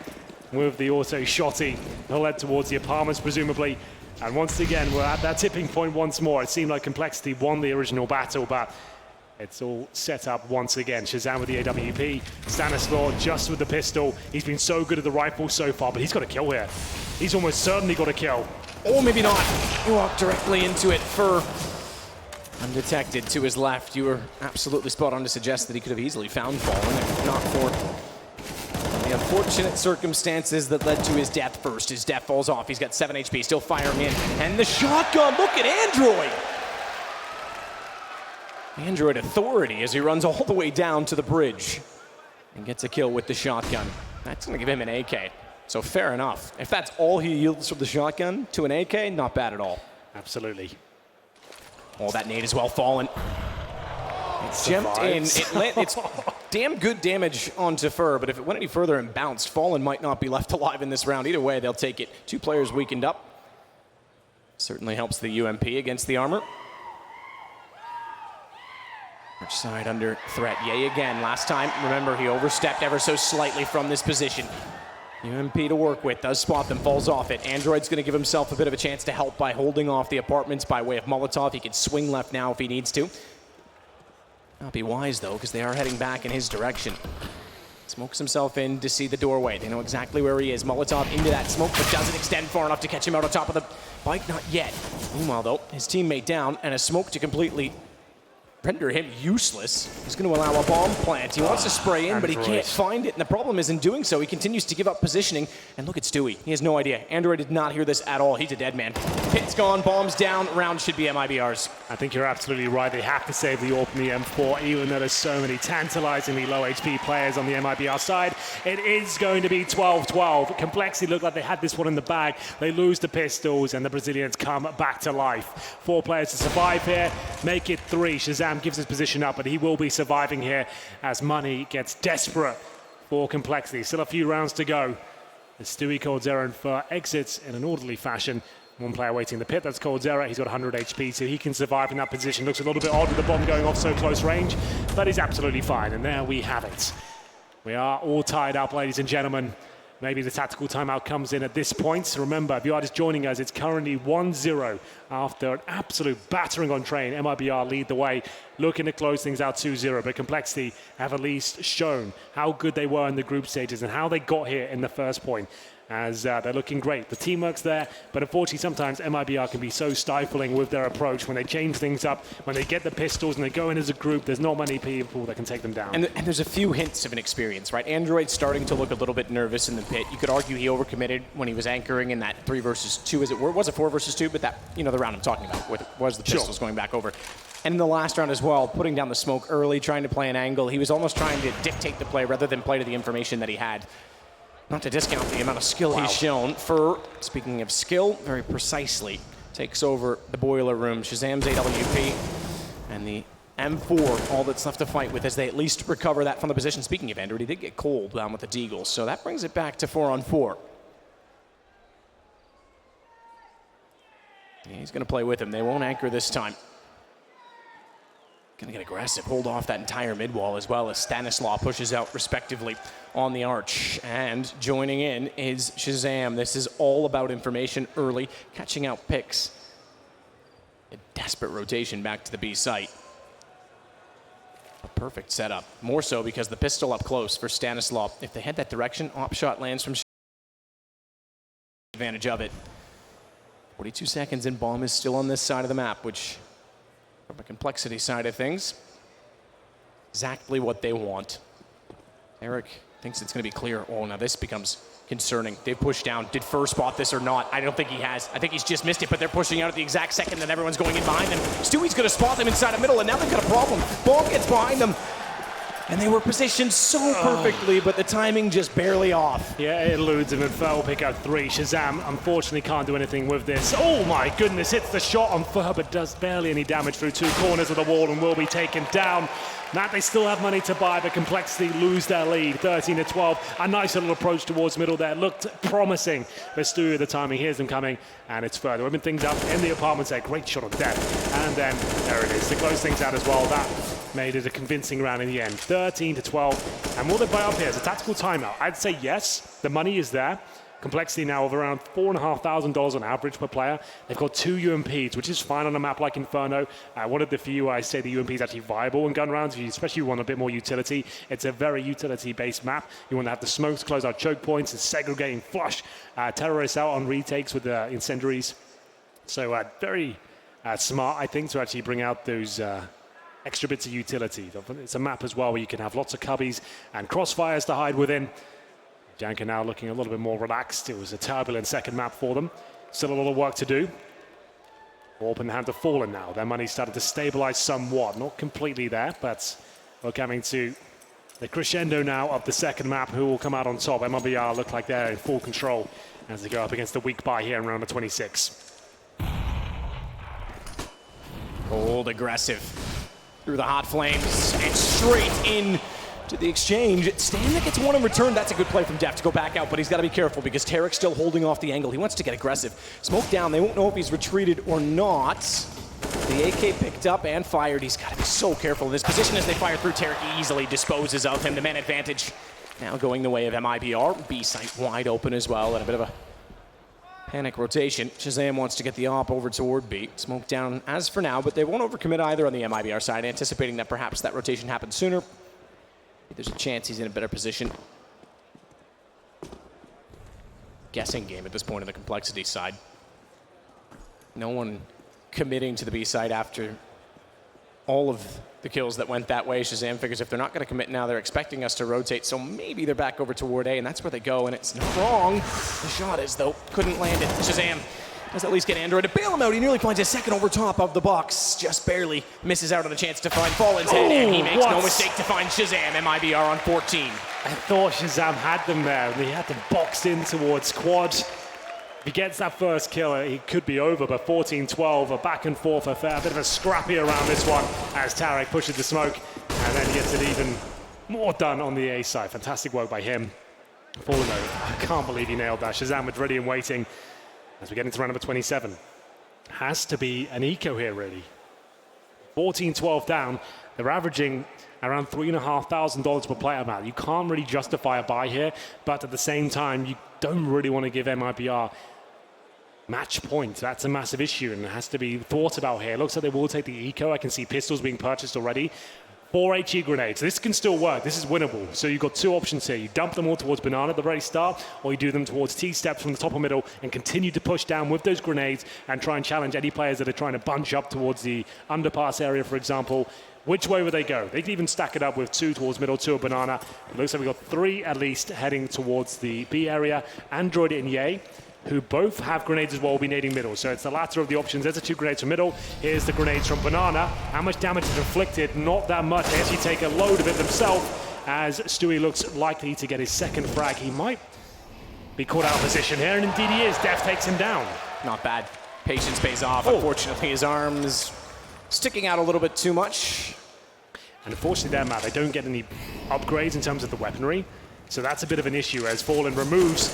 with the auto shotty. He'll head towards the apartments, presumably. And once again, we're at that tipping point once more. It seemed like Complexity won the original battle, but it's all set up once again. Shazam with the AWP. Stanislaw just with the pistol. He's been so good at the rifle so far, but he's got a kill here. He's almost certainly got a kill. Or maybe not. He walked directly into it for undetected to his left. You were absolutely spot on to suggest that he could have easily found Fallen if not for the unfortunate circumstances that led to his death first. His death falls off. He's got 7 HP, still firing in. And the shotgun, look at Android! Android authority as he runs all the way down to the bridge and gets a kill with the shotgun. That's going to give him an AK. So fair enough. If that's all he yields from the shotgun to an AK, not bad at all. Absolutely. Oh, that nade is well fallen. It's jumped in. It's damn good damage onto Fur, but if it went any further and bounced, Fallen might not be left alive in this round. Either way, they'll take it. 2 players weakened up. Certainly helps the UMP against the armor. Which side under threat? Ye again. Last time, remember, he overstepped ever so slightly from this position. UMP to work with, does spot them, falls off it. Android's going to give himself a bit of a chance to help by holding off the apartments by way of Molotov. He can swing left now if he needs to. Not be wise, though, because they are heading back in his direction. Smokes himself in to see the doorway. They know exactly where he is. Molotov into that smoke, but doesn't extend far enough to catch him out on top of the bike. Not yet. Meanwhile, though, his teammate down, and a smoke to completely render him useless. He's going to allow a bomb plant. He wants to spray in, but he can't find it. And the problem is in doing so, he continues to give up positioning. And look at Stewie. He has no idea. Android did not hear this at all. He's a dead man. Pit's gone, bombs down. Round should be MiBR's. I think you're absolutely right. They have to save the AWP and the M4, even though there's so many tantalizingly low HP players on the MiBR side. It is going to be 12-12. Complexity looked like they had this one in the bag. They lose the pistols, and the Brazilians come back to life. 4 players to survive here. Make it 3. Shazam gives his position up, but he will be surviving here as Money gets desperate for Complexity. Still a few rounds to go. As Stewie Coldzera and Fur exits in an orderly fashion. 1 player waiting in the pit, that's Coldzera. He's got 100 HP, so he can survive in that position. Looks a little bit odd with the bomb going off so close range, but he's absolutely fine. And there we have it. We are all tied up, ladies and gentlemen. maybe the tactical timeout comes in at this point. So remember, if you are just joining us, it's currently 1-0 after an absolute battering on train. MiBR lead the way, looking to close things out 2-0. But Complexity have at least shown how good they were in the group stages and how they got here in the first point, as they're looking great. The teamwork's there, but unfortunately sometimes MiBR can be so stifling with their approach. When they change things up, when they get the pistols and they go in as a group, there's not many people that can take them down. And there's a few hints of an experience, right? Android's starting to look a little bit nervous in the pit. You could argue he overcommitted when he was anchoring in that 3 versus 2, as it were. It was a 4 versus 2, but that, the round I'm talking about was the pistols going back over. And in the last round as well, putting down the smoke early, trying to play an angle. He was almost trying to dictate the play rather than play to the information that he had. Not to discount the amount of skill he's shown. Speaking of skill, very precisely takes over the boiler room. Shazam's AWP and the M4, all that's left to fight with as they at least recover that from the position. Speaking of Android, he did get cold down with the Deagles, so that brings it back to 4-on-4. Yeah, he's going to play with him. They won't anchor this time. Going to get aggressive, hold off that entire mid wall as well as Stanislaw pushes out respectively on the arch. And joining in is Shazam. This is all about information early, catching out picks. A desperate rotation back to the B site. A perfect setup. More so because the pistol up close for Stanislaw. If they head that direction, op shot lands from Shazam. Advantage of it. 42 seconds and bomb is still on this side of the map, which from a complexity side of things, exactly what they want. Eric thinks it's going to be clear. Oh, now this becomes concerning. They've pushed down. Did Fur spot this or not? I don't think he has. I think he's just missed it, but they're pushing out at the exact second that everyone's going in behind them. Stewie's going to spot them inside the middle, and now they've got a problem. Bomb gets behind them. And they were positioned so perfectly, but the timing just barely off. Yeah, it eludes him and Fur will pick out 3. Shazam, unfortunately, can't do anything with this. Oh my goodness, hits the shot on Fur, but does barely any damage through 2 corners of the wall and will be taken down. Matt, they still have money to buy, but Complexity lose their lead, 13-12. A nice little approach towards middle there. Looked promising. But Stewie, the timing, hears them coming, and it's Fur. They're whipping things up in the apartments there. Great shot on death. And then there it is. To close things out as well. That made it a convincing round in the end. 13-12. And will they buy up here? It's a tactical timeout. I'd say yes. The money is there. Complexity now of around $4,500 on average per player. They've got 2 UMPs, which is fine on a map like Inferno. One of the few I say the UMP is actually viable in gun rounds, especially if you want a bit more utility. It's a very utility-based map. You want to have the smokes, close out choke points, and segregating flush terrorists out on retakes with the incendiaries. So very smart, I think, to actually bring out those extra bits of utility. It's a map as well where you can have lots of cubbies and crossfires to hide within. Janka now looking a little bit more relaxed. It was a turbulent second map for them. Still a lot of work to do. Open hand to Fallen now. Their money started to stabilize somewhat. Not completely there, but we're coming to the crescendo now of the second map. Who will come out on top? MiBR look like they're in full control as they go up against the weak buy here in round number 26. Cold, aggressive through the hot flames and straight in to the exchange. Stan gets one in return. That's a good play from Def to go back out, but he's got to be careful because Tarek's still holding off the angle. He wants to get aggressive. Smoke down. They won't know if he's retreated or not. The AK picked up and fired. He's got to be so careful in this position as they fire through. Tarek easily disposes of him. The man advantage now going the way of MiBR. B site wide open as well, and a bit of a panic rotation. Shazam wants to get the op over toward B. Smoke down as for now, but they won't overcommit either on the MiBR side, anticipating that perhaps that rotation happens sooner. There's a chance he's in a better position. Guessing game at this point on the complexity side. No one committing to the B side after all of the kills that went that way. Shazam figures if they're not going to commit now, they're expecting us to rotate, so maybe they're back over toward A, and that's where they go, and it's not wrong. The shot is, though, couldn't land it. Shazam does at least get Android to bail him out. He nearly finds his second over top of the box. Just barely misses out on a chance to find Fallen's head, and he makes no mistake to find Shazam. MiBR on 14. I thought Shazam had them there, and he had them boxed in towards quad. If he gets that first kill, he could be over, but 14-12, a back and forth affair. A bit of a scrappy around this one as Tarek pushes the smoke, and then gets it even more done on the A side. Fantastic work by him. Fallen over. I can't believe he nailed that. Shazam with ready and waiting. As we get into round number 27, has to be an eco here, really. 14-12 down, They're averaging around $3,500 per player, Matt. You can't really justify a buy here, but at the same time, you don't really want to give MiBR match points. That's a massive issue, and it has to be thought about here. It looks like they will take the eco. I can see pistols being purchased already. 4 HE grenades. This can still work. This is winnable. So you've got 2 options here. You dump them all towards Banana at the very start, or you do them towards T-steps from the top or middle and continue to push down with those grenades and try and challenge any players that are trying to bunch up towards the underpass area, for example. Which way would they go? They can even stack it up with 2 towards middle, 2 at Banana. It looks like we've got 3 at least heading towards the B area. Android and Ye, who both have grenades as well, will be nading middle. So it's the latter of the options. There's the 2 grenades from middle. Here's the grenades from Banana. How much damage is inflicted? Not that much. They actually take a load of it themselves as Stewie looks likely to get his second frag. He might be caught out of position here, and indeed he is. Def takes him down. Not bad. Patience pays off. Unfortunately, his arm's sticking out a little bit too much. And unfortunately there, Matt, they don't get any upgrades in terms of the weaponry. So that's a bit of an issue as Fallen removes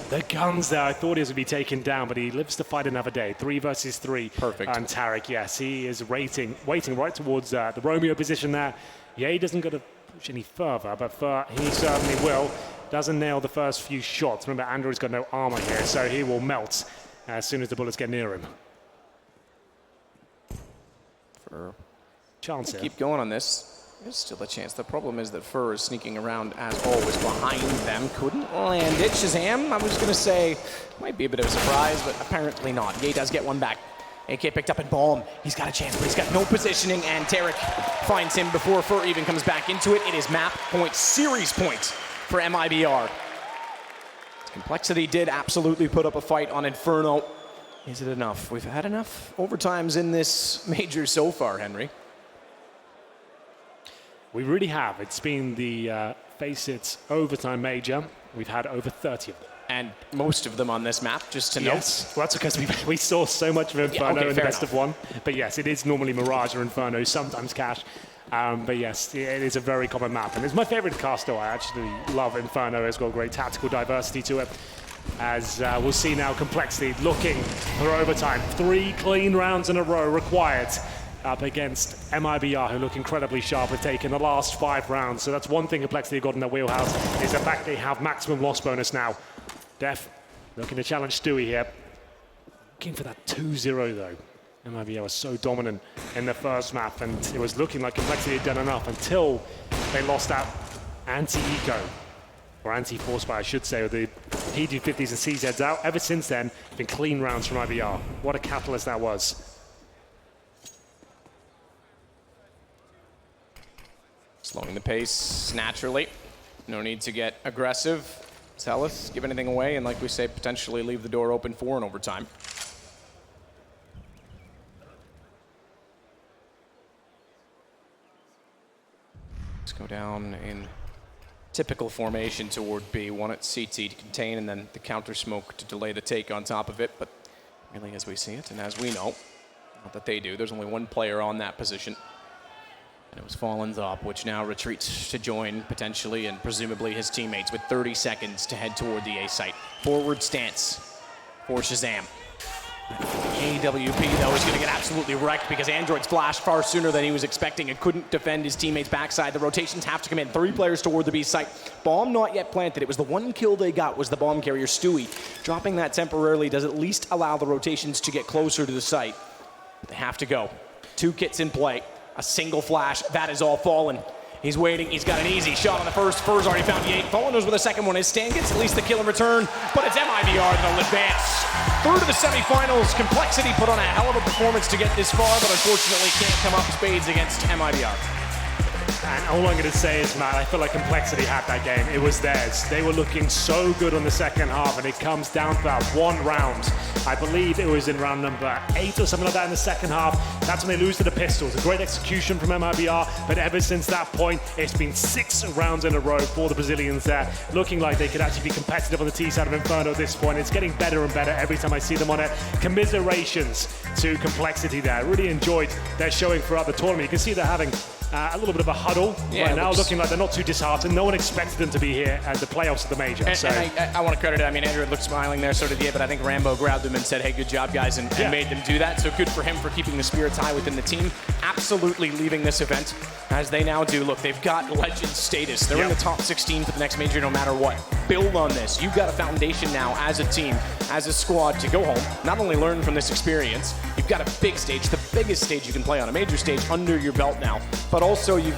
the guns there. I thought he was going to be taken down, but he lives to fight another day. 3 versus 3. Perfect. And Tarek, yes, he is waiting right towards the Romeo position there. Yeah, he doesn't got to push any further, but he certainly will. Doesn't nail the first few shots. Remember, Andrew's got no armor here, so he will melt as soon as the bullets get near him. For chance here. Keep going on this. There's still a chance. The problem is that Fur is sneaking around, as always, behind them. Couldn't land it. Shazam, I was going to say, might be a bit of a surprise, but apparently not. Ye does get one back. AK picked up and Bomb. He's got a chance, but he's got no positioning, and Tarek finds him before Fur even comes back into it. It is map points, series points for MiBR. Complexity did absolutely put up a fight on Inferno. Is it enough? We've had enough overtimes in this major so far, Henry. We really have. It's been the FACEIT overtime major. We've had over 30 of them. And most of them on this map, just to note. Yes, well, that's because we saw so much of Inferno in the best of 1. But yes, it is normally Mirage or Inferno, sometimes Cash. But yes, it is a very common map. And it's my favorite cast, though. I actually love Inferno. It's got great tactical diversity to it. As we'll see now, Complexity looking for overtime. 3 clean rounds in a row required up against MiBR, who look incredibly sharp, have taken the last 5 rounds. So that's one thing Complexity got in their wheelhouse, is the fact they have maximum loss bonus now. Def looking to challenge Stewie here. Looking for that 2-0 though. MiBR was so dominant in the first map, and it was looking like Complexity had done enough until they lost that anti-eco, or anti-force fire, I should say, with the P250s and CZs out. Ever since then, it's been clean rounds from MiBR. What a catalyst that was. Slowing the pace naturally. No need to get aggressive, zealous, give anything away, and like we say, potentially leave the door open for an overtime. Let's go down in typical formation toward B. 1 at CT to contain, and then the counter smoke to delay the take on top of it. But really, as we see it, and as we know, not that they do, there's only 1 player on that position. And it was Fallen's up, which now retreats to join, potentially, and presumably his teammates with 30 seconds to head toward the A site. Forward stance for Shazam. AWP, though, is going to get absolutely wrecked because Android's flashed far sooner than he was expecting and couldn't defend his teammates' backside. The rotations have to come in. 3 players toward the B site. Bomb not yet planted. It was the 1 kill they got was the bomb carrier, Stewie. Dropping that temporarily does at least allow the rotations to get closer to the site. But they have to go. 2 kits in play. A single flash, that is all Fallen. He's waiting, he's got an easy shot on the first. Fur's already found the 8. Fallen knows where the second one is. Stan gets at least the kill in return, but it's MiBR that'll advance. Through to the semifinals. Complexity put on a hell of a performance to get this far, but unfortunately can't come up spades against MiBR. And all I'm going to say is, Matt, I feel like Complexity had that game. It was theirs. They were looking so good on the second half, and it comes down to that 1 round. I believe it was in round number 8 or something like that in the second half. That's when they lose to the Pistols. A great execution from MiBR, but ever since that point, it's been 6 rounds in a row for the Brazilians there, looking like they could actually be competitive on the T side of Inferno at this point. It's getting better and better every time I see them on it. Commiserations to Complexity there. I really enjoyed their showing throughout the tournament. You can see they're having a little bit of a huddle right now, looking like they're not too disheartened. No one expected them to be here at the playoffs of the major. And I want to credit it. I mean, Andrew looked smiling there, so did he, but I think Rambo grabbed him and said, hey, good job, guys, and made them do that. So good for him for keeping the spirits high within the team. Absolutely leaving this event as they now do. Look, they've got legend status. They're in the top 16 for the next major no matter what. Build on this. You've got a foundation now as a team, as a squad to go home, not only learn from this experience, you've got a big stage, the biggest stage you can play on, a major stage under your belt now, but also you've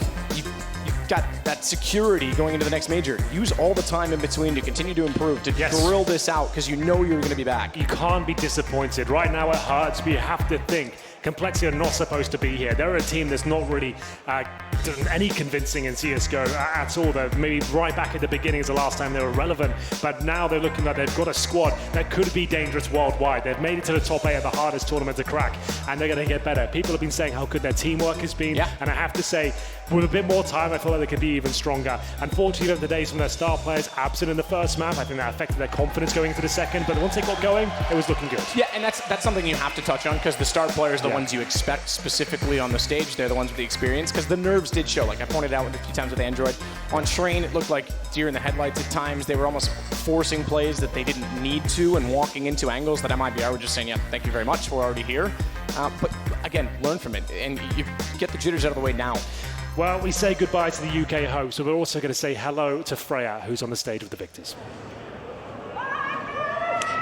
got that security going into the next major. Use all the time in between to continue to improve, to drill this out, because you know you're going to be back. You can't be disappointed. Right now it hurts, but you have to think Complexity are not supposed to be here. They're a team that's not really done any convincing in CSGO at all. They're maybe right back at the beginning is the last time they were relevant, but now they're looking like they've got a squad that could be dangerous worldwide. They've made it to the top 8 of the hardest tournament to crack, and they're going to get better. People have been saying how good their teamwork has been, and I have to say, with a bit more time, I feel like they could be even stronger. Unfortunately, the days when their star players absent in the first map, I think that affected their confidence going into the second, but once they got going, it was looking good. Yeah, and that's something you have to touch on, because the star players are the ones you expect specifically on the stage. They're the ones with the experience, because the nerves did show. Like I pointed out a few times with Android. On Train, it looked like deer in the headlights at times. They were almost forcing plays that they didn't need to and walking into angles that MiBR were just saying, yeah, thank you very much, we're already here. But again, learn from it, and you get the jitters out of the way now. Well, we say goodbye to the UK host, but we're also going to say hello to Freya, who's on the stage with the victors.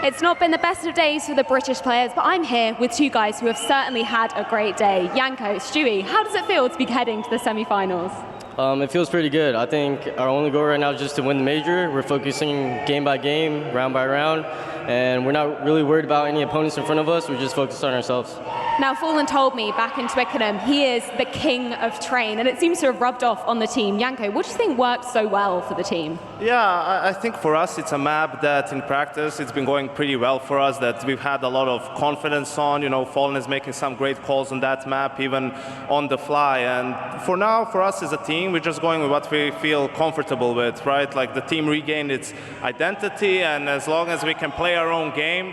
It's not been the best of days for the British players, but I'm here with two guys who have certainly had a great day. Yanko, Stewie, how does it feel to be heading to the semi-finals? It feels pretty good. I think our only goal right now is just to win the major. We're focusing game by game, round by round, and we're not really worried about any opponents in front of us. We're just focused on ourselves. Now, Fallen told me back in Twickenham he is the king of Train, and it seems to have rubbed off on the team. Yanko, what do you think worked so well for the team? Yeah, I think for us it's a map that in practice it's been going pretty well for us, that we've had a lot of confidence on. You know, Fallen is making some great calls on that map, even on the fly. And for now, for us as a team, we're just going with what we feel comfortable with, right? Like the team regained its identity, and as long as we can play our own game,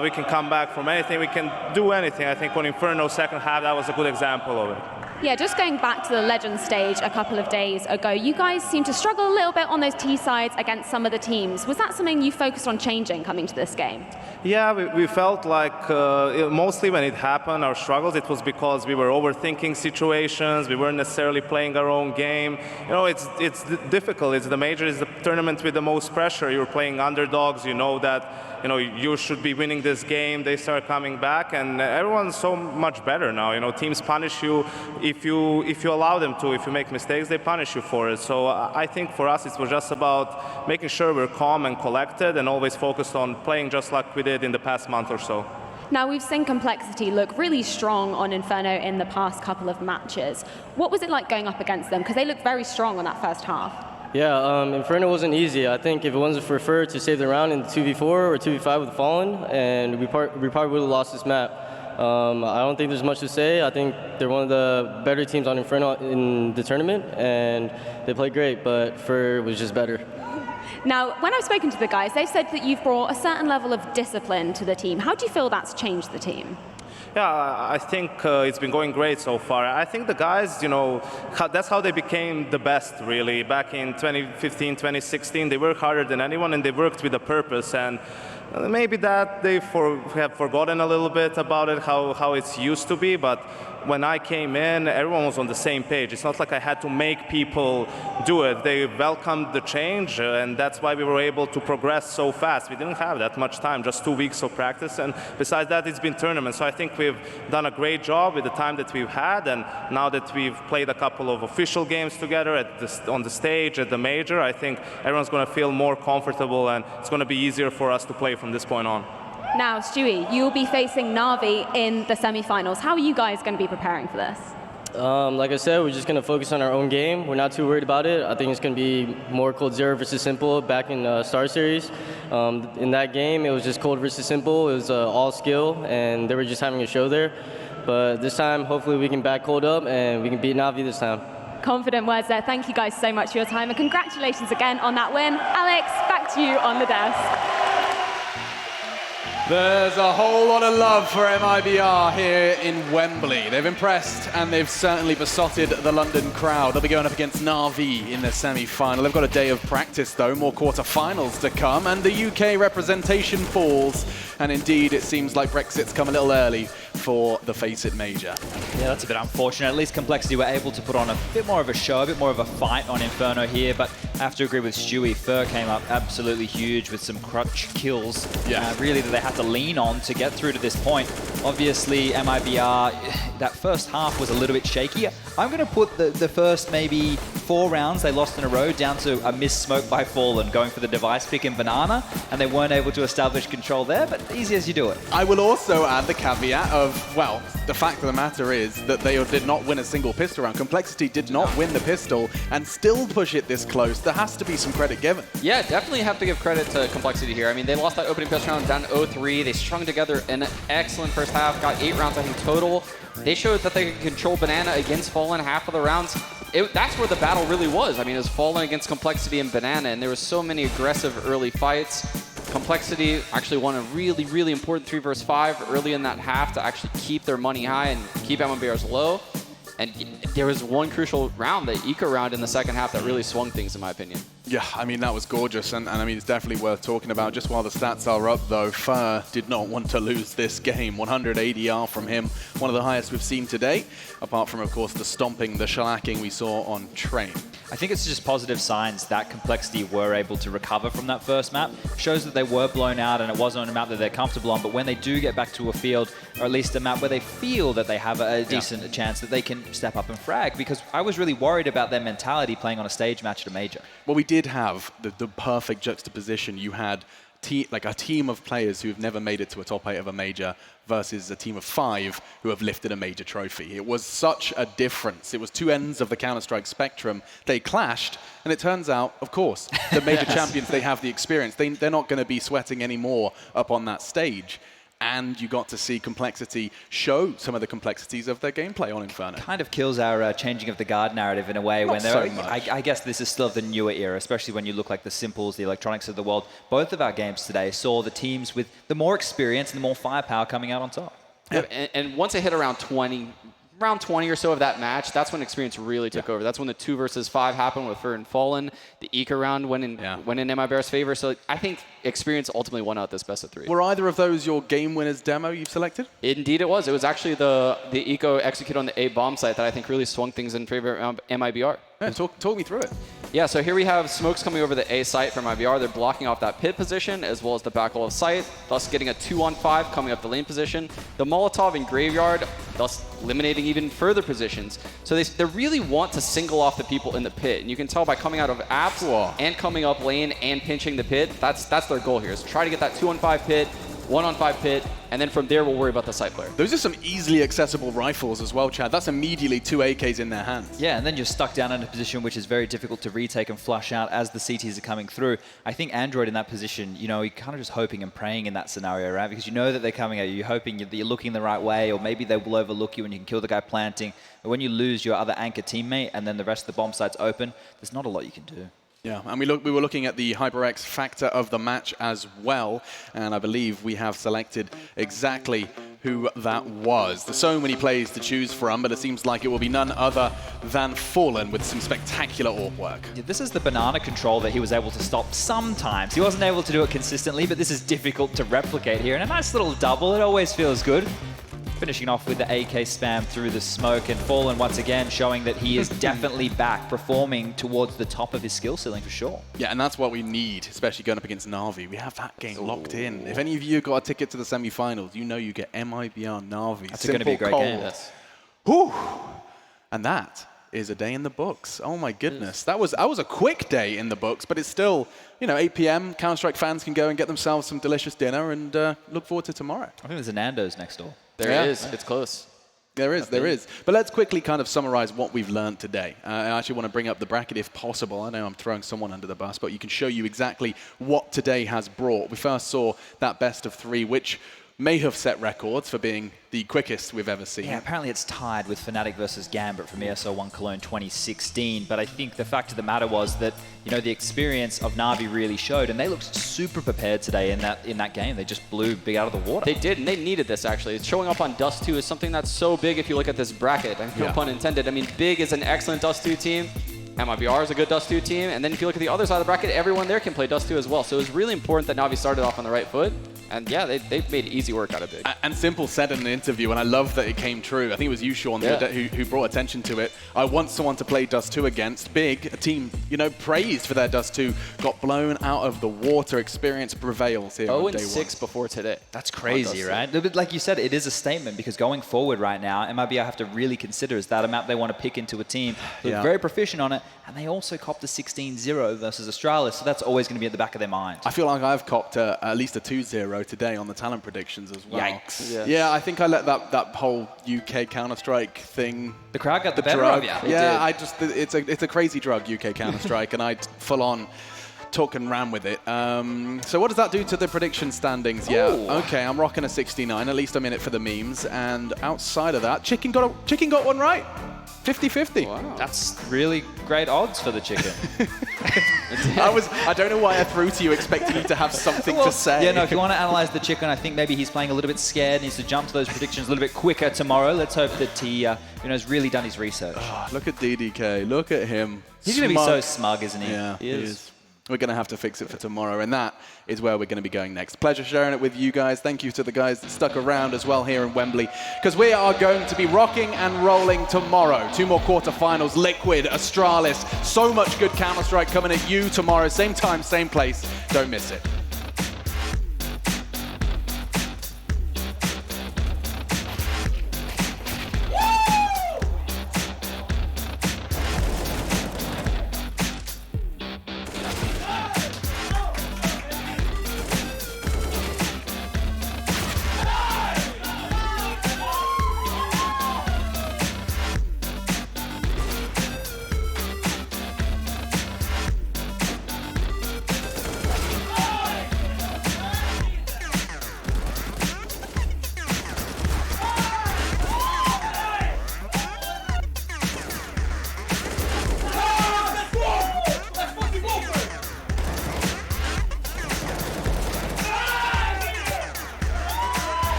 we can come back from anything, we can do anything. I think on Inferno second half, that was a good example of it. Yeah, just going back to the Legend stage a couple of days ago, you guys seemed to struggle a little bit on those T-sides against some of the teams. Was that something you focused on changing coming to this game? Yeah, we felt like mostly when it happened, our struggles, it was because we were overthinking situations, we weren't necessarily playing our own game. You know, it's difficult. It's the major, it's the tournament with the most pressure. You're playing underdogs, you know that, you know, you should be winning this game. They start coming back, and everyone's so much better now. You know, teams punish you if you allow them to. If you make mistakes, they punish you for it. So I think for us, it was just about making sure we're calm and collected and always focused on playing just like we did in the past month or so. Now, we've seen Complexity look really strong on Inferno in the past couple of matches. What was it like going up against them? Because they looked very strong on that first half. Yeah, Inferno wasn't easy. I think if it wasn't preferred to save the round in 2v4 or 2v5 with Fallen, and we probably would have lost this map. I don't think there's much to say. I think they're one of the better teams on Inferno in the tournament, and they played great, but Fer was just better. Now, when I've spoken to the guys, they've said that you've brought a certain level of discipline to the team. How do you feel that's changed the team? Yeah, I think it's been going great so far. I think the guys, you know, that's how they became the best, really. Back in 2015, 2016, they worked harder than anyone, and they worked with a purpose. And maybe that they have forgotten a little bit about it, how it's used to be, but when I came in, everyone was on the same page. It's not like I had to make people do it. They welcomed the change, and that's why we were able to progress so fast. We didn't have that much time, just 2 weeks of practice, and besides that, it's been tournaments. So I think we've done a great job with the time that we've had, and now that we've played a couple of official games together on the stage, at the major, I think everyone's going to feel more comfortable, and it's going to be easier for us to play from this point on. Now, Stewie, you'll be facing Na'Vi in the semi-finals. How are you guys going to be preparing for this? Like I said, we're just going to focus on our own game. We're not too worried about it. I think it's going to be more Cold Zero versus Simple back in Star Series. In that game, it was just Cold versus Simple. It was all skill, and they were just having a show there. But this time, hopefully, we can back Cold up, and we can beat Na'Vi this time. Confident words there. Thank you guys so much for your time, and congratulations again on that win. Alex, back to you on the desk. There's a whole lot of love for MiBR here in Wembley. They've impressed and they've certainly besotted the London crowd. They'll be going up against Na'Vi in the semi-final. They've got a day of practice though, more quarter-finals to come, and the UK representation falls. And indeed, it seems like Brexit's come a little early for the FACEIT Major. Yeah, that's a bit unfortunate. At least Complexity were able to put on a bit more of a show, a bit more of a fight on Inferno here, but I have to agree with Stewie. Fur came up absolutely huge with some crutch kills, really, that they had to lean on to get through to this point. Obviously, MiBR, that first half was a little bit shaky. I'm going to put the first maybe 4 rounds they lost in a row down to a missed smoke by Fallen, going for the device pick in Banana, and they weren't able to establish control there, but easy as you do it. I will also add the caveat of, well, the fact of the matter is that they did not win a single pistol round. Complexity did not win the pistol and still push it this close. There has to be some credit given. Yeah, definitely have to give credit to Complexity here. I mean, they lost that opening pistol round down 0-3. They strung together an excellent first half, got 8 rounds, I think, total. They showed that they could control Banana against Fallen half of the rounds. That's where the battle really was. I mean, it was Fallen against Complexity and Banana, and there was so many aggressive early fights. Complexity actually won a really, really important 3 versus 5 early in that half to actually keep their money high and keep MiBR's low. And there was one crucial round, the Eco round in the second half, that really swung things, in my opinion. Yeah, I mean, that was gorgeous, and I mean, it's definitely worth talking about. Just while the stats are up, though, Fur did not want to lose this game. 100 ADR from him, one of the highest we've seen today, apart from, of course, the stomping, the shellacking we saw on Train. I think it's just positive signs that Complexity were able to recover from that first map. Shows that they were blown out and it wasn't on a map that they're comfortable on, but when they do get back to a field, or at least a map where they feel that they have a decent chance that they can step up and frag, because I was really worried about their mentality playing on a stage match at a major. Well, we did have the perfect juxtaposition. You had like a team of players who have never made it to a top 8 of a major versus a team of 5 who have lifted a major trophy. It was such a difference. It was 2 ends of the Counter-Strike spectrum. They clashed, and it turns out, of course, the major champions, they have the experience. They're not going to be sweating anymore up on that stage. And you got to see Complexity show some of the complexities of their gameplay on Inferno. Kind of kills our changing of the guard narrative in a way. Not when so they're, much. I guess this is still of the newer era, especially when you look like the Simples, the Electronics of the world. Both of our games today saw the teams with the more experience and the more firepower coming out on top. Yeah. And once it hit around 20 or so of that match, that's when experience really took over. That's when the 2 versus 5 happened with Fur and Fallen. The Eco round went in MiBR's favor. So I think experience ultimately won out this best of 3. Were either of those your game winners demo you've selected? Indeed it was. It was actually the Eco execute on the A bomb site that I think really swung things in favor of MiBR. Yeah, talk me through it. Yeah, so here we have smokes coming over the A site from MiBR. They're blocking off that pit position as well as the back wall of site, thus getting a 2-on-5 coming up the lane position. The Molotov in graveyard, thus eliminating even further positions. So they really want to single off the people in the pit. And you can tell by coming out of apps and coming up lane and pinching the pit, that's their goal here, is try to get that 2-on-5 pit, 1-on-5 pit, and then from there we'll worry about the site player. Those are some easily accessible rifles as well, Chad. That's immediately 2 AKs in their hands. Yeah, and then you're stuck down in a position which is very difficult to retake and flush out as the CTs are coming through. I think Android in that position, you know, you're kind of just hoping and praying in that scenario, right? Because you know that they're coming at you. You're hoping that you're looking the right way, or maybe they will overlook you and you can kill the guy planting. But when you lose your other anchor teammate and then the rest of the bomb site's open, there's not a lot you can do. Yeah, and we were looking at the HyperX factor of the match as well, and I believe we have selected exactly who that was. There's so many plays to choose from, but it seems like it will be none other than Fallen with some spectacular AWP work. Yeah, this is the banana control that he was able to stop sometimes. He wasn't able to do it consistently, but this is difficult to replicate here. And a nice little double, it always feels good. Finishing off with the AK spam through the smoke, and Fallen once again showing that he is definitely back, performing towards the top of his skill ceiling for sure. Yeah, and that's what we need, especially going up against Na'Vi. We have that game locked in. If any of you got a ticket to the semi-finals, you know you get MiBR Na'Vi. That's going to be a great game. Whew. And that is a day in the books. Oh my goodness. That was a quick day in the books, but it's still, you know, 8 p.m. Counter-Strike fans can go and get themselves some delicious dinner and look forward to tomorrow. I think there's a Nando's next door. There is. It's close. There is. But let's quickly kind of summarize what we've learned today. I actually want to bring up the bracket if possible. I know I'm throwing someone under the bus, but you can show you exactly what today has brought. We first saw that best of 3, which may have set records for being the quickest we've ever seen. Yeah, apparently it's tied with Fnatic versus Gambit from ESO1 Cologne 2016. But I think the fact of the matter was that, you know, the experience of Na'Vi really showed, and they looked super prepared today in that game. They just blew Big out of the water. They did, and they needed this, actually. Showing up on Dust 2 is something that's so big if you look at this bracket. No pun intended. I mean, Big is an excellent Dust 2 team. MiBR is a good Dust 2 team. And then if you look at the other side of the bracket, everyone there can play Dust 2 as well. So it was really important that Na'Vi started off on the right foot. And yeah, they've made easy work out of Big. And Simple said in an interview, and I love that it came true. I think it was you, Sean, who brought attention to it. I want someone to play Dust 2 against. Big, a team, you know, praised for their Dust 2, got blown out of the water. Experience prevails here on day 0-6 before today. That's crazy, right? But like you said, it is a statement because going forward right now, MiBR have to really consider, is that a map they want to pick into a team who's very proficient on it, and they also copped a 16-0 versus Australia, so that's always going to be at the back of their mind. I feel like I've copped at least a 2-0 today on the talent predictions as well. Yikes. Yeah, I think I let that whole UK Counter-Strike thing... The crowd got the better drug. of you. Yeah, it's a crazy drug, UK Counter-Strike, and I full on took and ran with it. So what does that do to the prediction standings? Yeah, okay, I'm rocking a 69. At least I'm in it for the memes. And outside of that, Chicken got one right. 50-50. Wow. That's really great odds for the Chicken. I don't know why I threw to you expecting you to have something to say. Yeah, no, if you want to analyze the Chicken, I think maybe he's playing a little bit scared, needs to jump to those predictions a little bit quicker tomorrow. Let's hope that he has really done his research. Oh, look at DDK. Look at him. He's going to be so smug, isn't he? Yeah, he is. We're going to have to fix it for tomorrow, and that is where we're going to be going next. Pleasure sharing it with you guys. Thank you to the guys that stuck around as well here in Wembley, because we are going to be rocking and rolling tomorrow. 2 more quarterfinals, Liquid, Astralis. So much good Counter-Strike coming at you tomorrow. Same time, same place. Don't miss it.